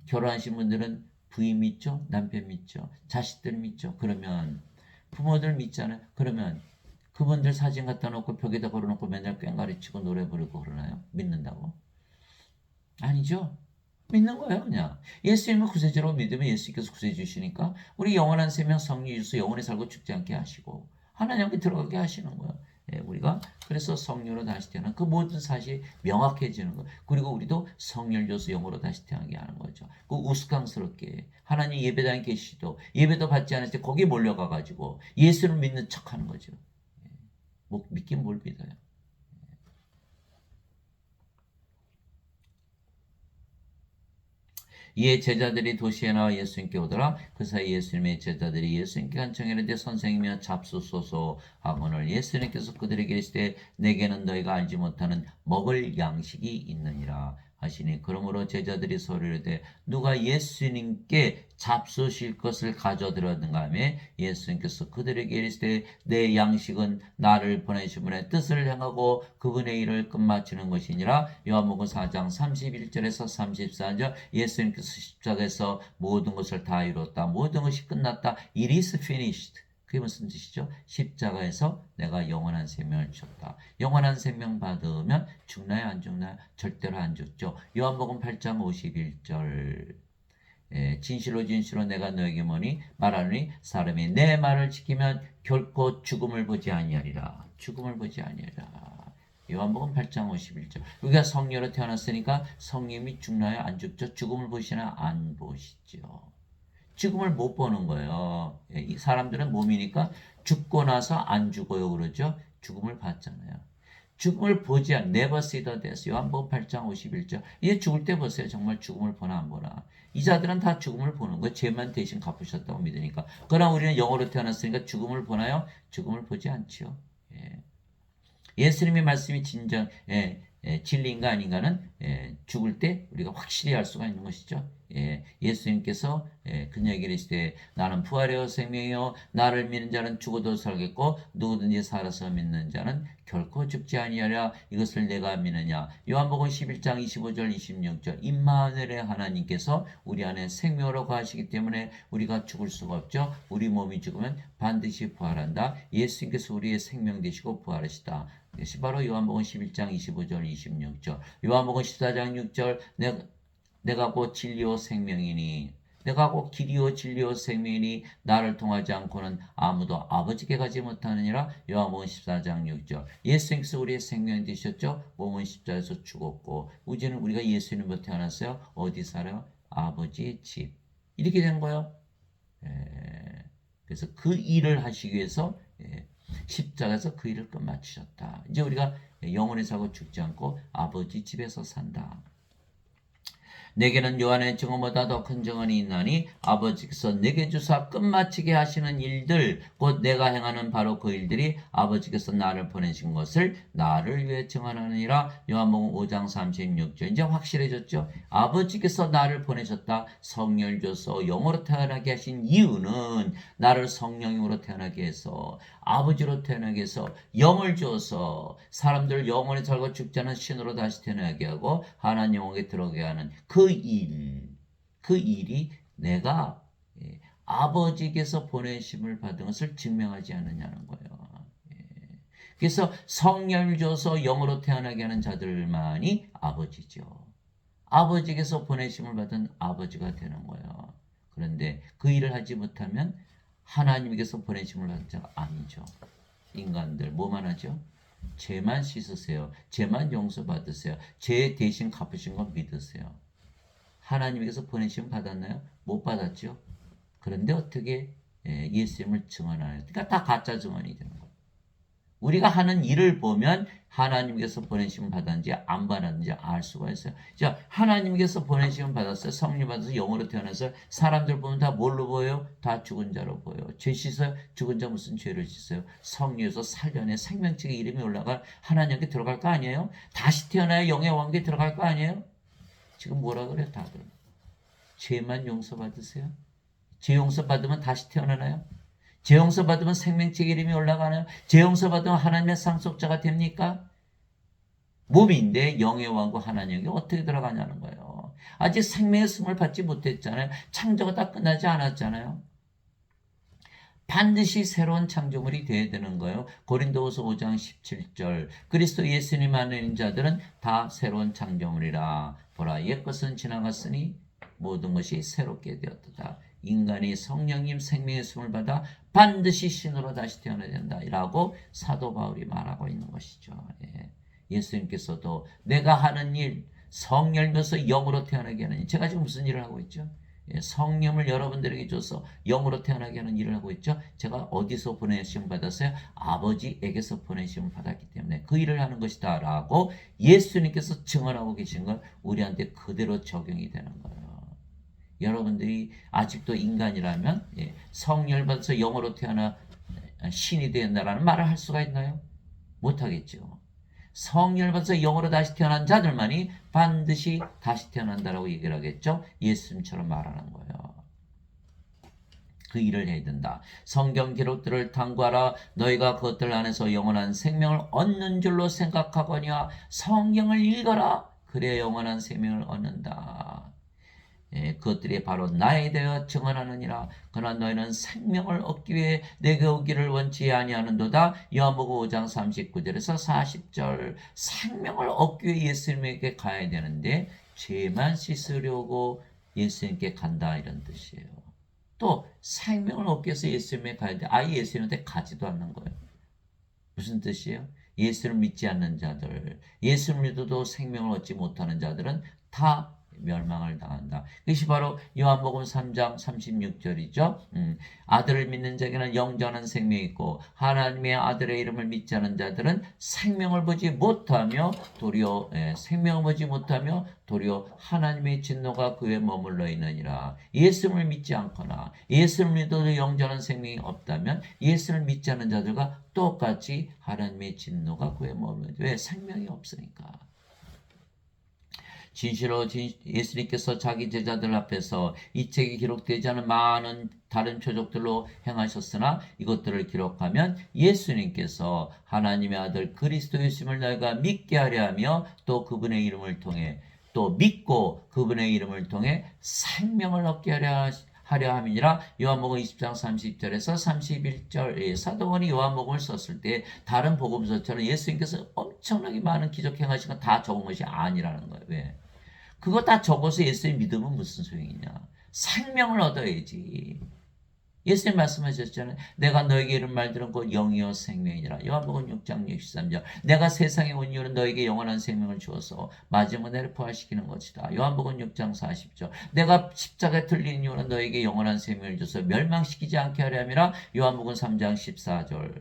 결혼하신 분들은 부인 믿죠? 남편 믿죠? 자식들 믿죠? 그러면 부모들 믿잖아요. 그러면 그분들 사진 갖다 놓고 벽에다 걸어놓고 맨날 꽹가리 치고 노래 부르고 그러나요? 믿는다고? 아니죠. 믿는 거예요, 그냥. 예수님을 구세주로 믿으면 예수님께서 구세주 주시니까 우리 영원한 생명 성령 주셔서 영원히 살고 죽지 않게 하시고 하나님께 들어가게 하시는 거예요. 예, 우리가 그래서 성령으로 다시 태어난 그 모든 사실이 명확해지는 거예요. 그리고 우리도 성령을 줘서 영으로 다시 태어나게 하는 거죠. 그 우스꽝스럽게 하나님 예배당에 계시도 예배도 받지 않을 때 거기에 몰려가가지고 예수를 믿는 척하는 거죠. 예, 뭐 믿긴 뭘 믿어요. 이에 제자들이 도시에 나와 예수님께 오더라. 그 사이 예수님의 제자들이 예수님께 간청하는데 선생님이여 잡수소서 하거늘 예수님께서 그들에게 이르시되 내게는 너희가 알지 못하는 먹을 양식이 있느니라 하시니 그러므로 제자들이 소리를 대 누가 예수님께 잡수실 것을 가져들었는가 하며 예수님께서 그들에게 이르시되 내 양식은 나를 보내신 분의 뜻을 행하고 그분의 일을 끝마치는 것이니라. 요한복음 4장 31절에서 34절 예수님께서 십자가에서 모든 것을 다 이뤘다. 모든 것이 끝났다. It is finished. 그게 무슨 뜻이죠? 십자가에서 내가 영원한 생명을 주셨다. 영원한 생명 받으면 죽나요? 안 죽나요? 절대로 안 죽죠. 요한복음 8장 51절 진실로 진실로 내가 너에게 말하노니 사람이 내 말을 지키면 결코 죽음을 보지 아니하리라. 죽음을 보지 아니하리라. 요한복음 8장 51절. 우리가 성령으로 태어났으니까 성령이 죽나요? 안 죽죠? 죽음을 보시나? 안 보시죠. 죽음을 못 보는 거예요. 이 사람들은 몸이니까 죽고 나서 안 죽어요 그러죠. 죽음을 봤잖아요. 죽음을 보지 않, never see the death. 요한복음 8장 51절. 이제 죽을 때 보세요. 정말 죽음을 보나 안 보나. 이 자들은 다 죽음을 보는 거예요. 죄만 대신 갚으셨다고 믿으니까. 그러나 우리는 영으로 태어났으니까 죽음을 보나요? 죽음을 보지 않지요. 예. 예수님의 말씀이 진정 진리인가 아닌가는 죽을 때 우리가 확실히 알 수가 있는 것이죠. 예수님께서 그녀에게 이르시되 나는 부활이요 생명이요 나를 믿는 자는 죽어도 살겠고 누구든지 살아서 믿는 자는 결코 죽지 아니하리라. 이것을 내가 믿느냐. 요한복음 11장 25절 26절 임마누엘의 하나님께서 우리 안에 생명으로 거하시기 때문에 우리가 죽을 수가 없죠. 우리 몸이 죽으면 반드시 부활한다. 예수님께서 우리의 생명 되시고 부활하시다. 이것이 바로 요한복음 11장 25절 26절 요한복음 14장 6절 내가 곧 진리요 생명이니 내가 곧 길이요 진리요 생명이니 나를 통하지 않고는 아무도 아버지께 가지 못하느니라. 요한복음 14장 6절 예수님께서 우리의 생명이 되셨죠. 몸은 십자가에서 죽었고 우리는 우리가 예수님으로 태어났어요. 어디 살아요? 아버지의 집. 이렇게 된 거예요. 그래서 그 일을 하시기 위해서 십자가에서 그 일을 끝마치셨다. 이제 우리가 영원히 살고 죽지 않고 아버지 집에서 산다. 내게는 요한의 증언보다 더 큰 증언이 있나니 아버지께서 내게 주사 끝마치게 하시는 일들 곧 내가 행하는 바로 그 일들이 아버지께서 나를 보내신 것을 나를 위해 증언하느니라. 요한복음 5장 36절 이제 확실해졌죠. 아버지께서 나를 보내셨다. 성령을 줘서 영으로 태어나게 하신 이유는 나를 성령으로 태어나게 해서 아버지로 태어나게 해서 영을 주어서 사람들 영원히 살고 죽지 않은 신으로 다시 태어나게 하고 하나님 영역에 들어가게 하는 그 일이 내가 아버지께서 보내심을 받은 것을 증명하지 않느냐는 거예요. 그래서 성령을 줘서 영으로 태어나게 하는 자들만이 아버지죠. 아버지께서 보내심을 받은 아버지가 되는 거예요. 그런데 그 일을 하지 못하면 하나님께서 보내심을 받은 자가 아니죠. 인간들 뭐만 하죠? 죄만 씻으세요. 죄만 용서받으세요. 죄 대신 갚으신 거 믿으세요. 하나님께서 보내심 받았나요? 못 받았죠. 그런데 어떻게 예수님을 증언하나요? 그러니까 다 가짜 증언이 되는 거예요. 우리가 하는 일을 보면 하나님께서 보내심을 받았는지 안 받았는지 알 수가 있어요. 자, 하나님께서 보내심을 받았어요. 성령 받아서 영으로 태어나서 사람들 보면 다 뭘로 보여요? 다 죽은 자로 보여요. 죄 씻어요? 죽은 자 무슨 죄를 씻어요? 성령에서 살려내 생명책에 이름이 올라가 하나님께 들어갈 거 아니에요? 다시 태어나야 영의 왕국에 들어갈 거 아니에요? 지금 뭐라 그래요 다들? 죄만 용서받으세요? 죄 용서받으면 다시 태어나나요? 죄 용서받으면 생명책 이름이 올라가나요? 죄 용서받으면 하나님의 상속자가 됩니까? 몸인데 영의 왕국 하나님에게 어떻게 들어가냐는 거예요. 아직 생명의 승을 받지 못했잖아요. 창조가 다 끝나지 않았잖아요. 반드시 새로운 창조물이 되어야 되는 거예요. 고린도후서 5장 17절 그리스도 예수님 안에 있는 자들은 다 새로운 창조물이라. 보라 옛것은 지나갔으니 모든 것이 새롭게 되었다. 인간이 성령님 생명의 숨을 받아 반드시 신으로 다시 태어나야 된다. 라고 사도 바울이 말하고 있는 것이죠. 예. 예수님께서도 내가 하는 일 성 열면서 영으로 태어나게 하는 일. 제가 지금 무슨 일을 하고 있죠? 예, 성령을 여러분들에게 줘서 영으로 태어나게 하는 일을 하고 있죠. 제가 어디서 보내심 받았어요? 아버지에게서 보내심 받았기 때문에 그 일을 하는 것이다 라고 예수님께서 증언하고 계신 걸 우리한테 그대로 적용이 되는 거예요. 여러분들이 아직도 인간이라면 성령을 받아서 영으로 태어나 신이 된다라는 말을 할 수가 있나요? 못하겠죠. 성령을 받아서 영으로 다시 태어난 자들만이 반드시 다시 태어난다라고 얘기를 하겠죠. 예수님처럼 말하는 거예요. 그 일을 해야 된다. 성경 기록들을 탐구하라. 너희가 그것들 안에서 영원한 생명을 얻는 줄로 생각하거니와 성경을 읽어라. 그래야 영원한 생명을 얻는다. 그것들이 바로 나에 대하여 증언하느니라. 그러나 너희는 생명을 얻기 위해 내게 오기를 원치 아니하는도다. 요한복음 5장 39절에서 40절. 생명을 얻기 위해 예수님에게 가야 되는데 죄만 씻으려고 예수님께 간다 이런 뜻이에요. 또 생명을 얻기 위해서 예수님에게 가야 돼. 아예 예수님한테 가지도 않는 거예요. 무슨 뜻이에요? 예수를 믿지 않는 자들, 예수를 믿어도 생명을 얻지 못하는 자들은 다 멸망을 당한다. 그것이 바로 요한복음 3장 36절이죠. 아들을 믿는 자에게는 영원한 생명이 있고 하나님의 아들의 이름을 믿지 않는 자들은 생명을 보지 못하며 도리어 생명을 보지 못하며 도리어 하나님의 진노가 그에 머물러 있느니라. 예수를 믿지 않거나 예수를 믿어도 영원한 생명이 없다면 예수를 믿지 않는 자들과 똑같이 하나님의 진노가 그에 머물러. 왜? 생명이 없으니까. 진실로 예수님께서 자기 제자들 앞에서 이 책이 기록되지 않은 많은 다른 표적들로 행하셨으나 이것들을 기록하면 예수님께서 하나님의 아들 그리스도 예수님을 너희가 믿게 하려 하며 또 그분의 이름을 통해 또 믿고 그분의 이름을 통해 생명을 얻게 하려 함이니라. 요한복음 20장 30절에서 31절 사도원이 요한복음을 썼을 때 다른 복음서처럼 예수님께서 엄청나게 많은 기적 행하신 건 다 적은 것이 아니라는 거예요. 왜? 그거 다 적어서 예수님 믿으면 무슨 소용이냐. 생명을 얻어야지. 예수님 말씀하셨잖아요. 내가 너에게 이런 말 들은 곧 영이요 생명이라. 요한복음 6장 63절. 내가 세상에 온 이유는 너에게 영원한 생명을 주어서 마지막 날에 부활시키는 것이다. 요한복음 6장 40절. 내가 십자가에 틀린 이유는 너에게 영원한 생명을 줘서 멸망시키지 않게 하려 함이라. 요한복음 3장 14절.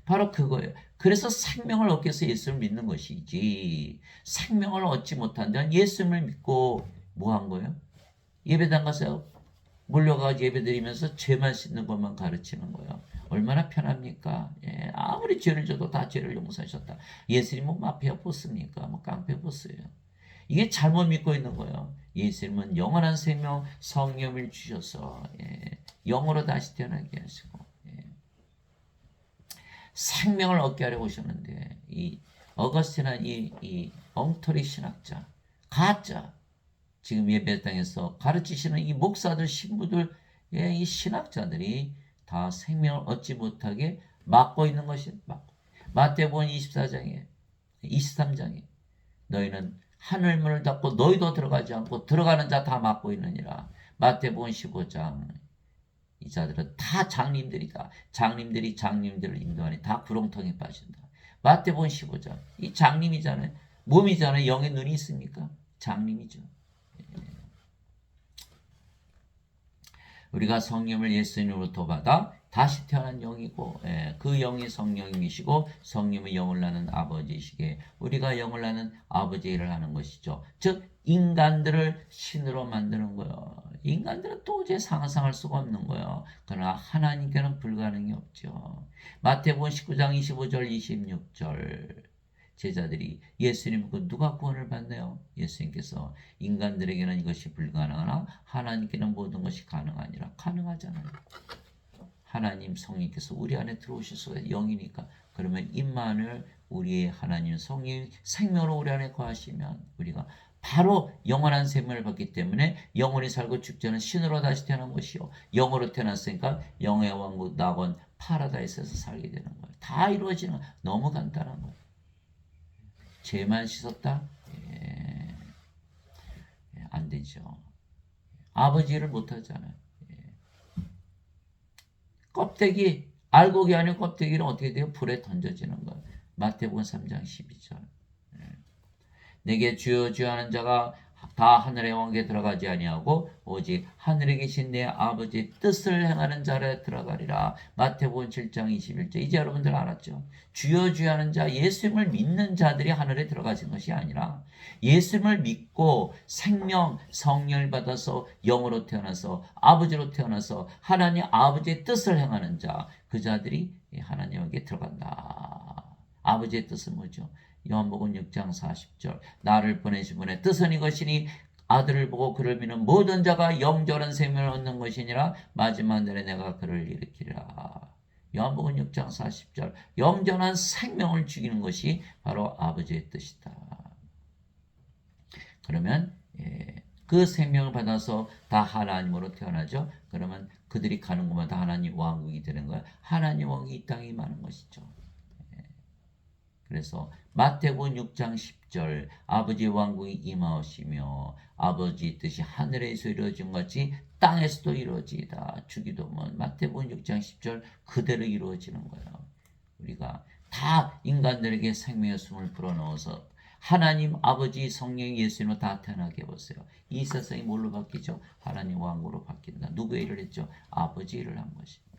바로 그거예요. 그래서 생명을 얻기 위해서 예수를 믿는 것이지. 생명을 얻지 못한다면 예수를 믿고 뭐 한 거예요? 예배당 가서 몰려가서 예배드리면서 죄만 씻는 것만 가르치는 거예요. 얼마나 편합니까? 예, 아무리 죄를 져도 다 죄를 용서하셨다. 예수님 뭐 마피아 보스입니까? 뭐 깡패 보스예요. 이게 잘못 믿고 있는 거예요. 예수님은 영원한 생명 성령을 주셔서 영으로 다시 태어나게 하시고 생명을 얻게 하려고 오셨는데 이 어거스틴은 이 엉터리 신학자, 가짜 지금 예배당에서 가르치시는 이 목사들, 신부들, 이 신학자들이 다 생명을 얻지 못하게 막고 있는 것이 마태복음 24장에 23장에 너희는 하늘문을 닫고 너희도 들어가지 않고 들어가는 자 다 막고 있느니라. 마태복음 15장 이 자들은 다 장님들이다. 장님들이 장님들을 인도하니 다 구렁텅이에 빠진다. 마태복음 15장. 이 장님이잖아요. 몸이잖아요. 영의 눈이 있습니까? 장님이죠. 우리가 성령을 예수님으로부터 받아 다시 태어난 영이고 그 영이 성령님이시고 성령은 영을 낳는 아버지이시기에 우리가 영을 낳는 아버지의 일을 하는 것이죠. 즉 인간들을 신으로 만드는 거예요. 인간들은 도저히 상상할 수가 없는 거예요. 그러나 하나님께는 불가능이 없죠. 마태복음 19장 25절 26절 제자들이 예수님 누가 구원을 받나요? 예수님께서 인간들에게는 이것이 불가능하나 하나님께는 모든 것이 가능하니라. 가능하잖아요. 하나님 성령께서 우리 안에 들어오실 수가 영이니까. 그러면 임마누엘 우리의 하나님 성령 생명으로 우리 안에 거하시면 우리가 바로 영원한 생명을 받기 때문에 영원히 살고 죽지 않은 신으로 다시 태어난 것이요. 영으로 태어났으니까 영의 왕국 낙원 파라다이스에서 살게 되는 거예요. 다 이루어지는 거예요. 너무 간단한 거예요. 죄만 씻었다? 예, 안 되죠. 아버지를 못하잖아요. 껍데기, 알곡이 아닌 껍데기는 어떻게 돼요? 불에 던져지는 거예요. 마태복음 3장 12절. 내게 주여 주여 하는 자가 다 하늘의 왕국에 들어가지 아니하고 오직 하늘에 계신 내 아버지의 뜻을 행하는 자라 들어가리라. 마태복음 7장 21절. 이제 여러분들 알았죠? 주여 주여 하는 자, 예수님을 믿는 자들이 하늘에 들어가신 것이 아니라 예수님을 믿고 생명, 성령을 받아서 영으로 태어나서 아버지로 태어나서 하나님 아버지의 뜻을 행하는 자, 그 자들이 하나님에게 들어간다. 아버지의 뜻은 뭐죠? 요한복음 6장 40절. 나를 보내신 분의 뜻은 이것이니 아들을 보고 그를 믿는 모든 자가 영원한 생명을 얻는 것이니라. 마지막 날에 내가 그를 일으키리라. 요한복음 6장 40절. 영원한 생명을 주기는 것이 바로 아버지의 뜻이다. 그러면 그 생명을 받아서 다 하나님으로 태어나죠. 그러면 그들이 가는 곳마다 하나님 왕국이 되는 거예요. 하나님 왕국이 이 땅에 임하는 것이죠. 그래서 마태복음 6장 10절 아버지 왕국이 임하시며 아버지 뜻이 하늘에서 이루어진 것 같이 땅에서도 이루어지다. 주기도문 마태복음 6장 10절 그대로 이루어지는 거예요. 우리가 다 인간들에게 생명의 숨을 불어넣어서 하나님 아버지 성령 예수님으로 다 태어나게 해보세요. 이 세상이 뭘로 바뀌죠? 하나님 왕국으로 바뀐다. 누구의 일을 했죠? 아버지 일을 한 것입니다.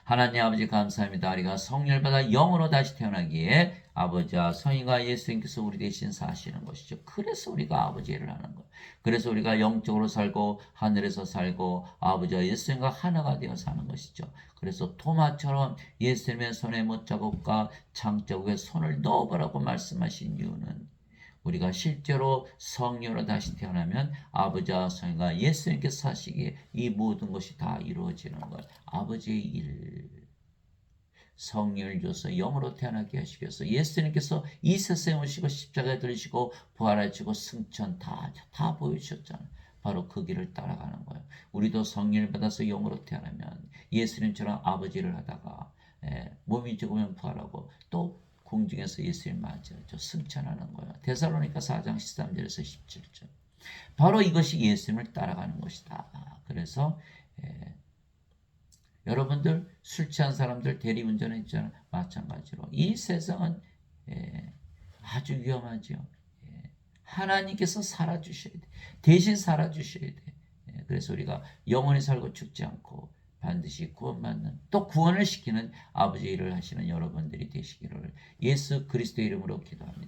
하나님 아버지 감사합니다. 우리가 성령을 받아 영으로 다시 태어나기에 아버지와 성령과 예수님께서 우리 대신 사시는 것이죠. 그래서 우리가 아버지 일을 하는 거예요. 그래서 우리가 영적으로 살고 하늘에서 살고 아버지와 예수님과 하나가 되어 사는 것이죠. 그래서 토마처럼 예수님의 손에 못자국과 장자국에 손을 넣어보라고 말씀하신 이유는 우리가 실제로 성령으로 다시 태어나면 아버지와 성령과 예수님께서 사시기에 이 모든 것이 다 이루어지는 것. 아버지의 일. 성령을 줘서 영으로 태어나게 하시기 위해서 예수님께서 이 세상에 오시고 십자가에 들으시고 부활하시고 승천 다 보여주셨잖아요. 바로 그 길을 따라가는 거예요. 우리도 성령을 받아서 영으로 태어나면 예수님처럼 아버지를 하다가 몸이 죽으면 부활하고 또 공중에서 예수님 맞이하죠. 승천하는 거예요. 데살로니가 4장 13절에서 17절. 바로 이것이 예수님을 따라가는 것이다. 그래서 여러분들 술 취한 사람들 대리운전에 있잖아요. 마찬가지로 이 세상은 아주 위험하죠. 하나님께서 살아주셔야 돼. 대신 살아주셔야 돼. 그래서 우리가 영원히 살고 죽지 않고 반드시 구원받는 또 구원을 시키는 아버지의 일을 하시는 여러분들이 되시기를 예수 그리스도 이름으로 기도합니다.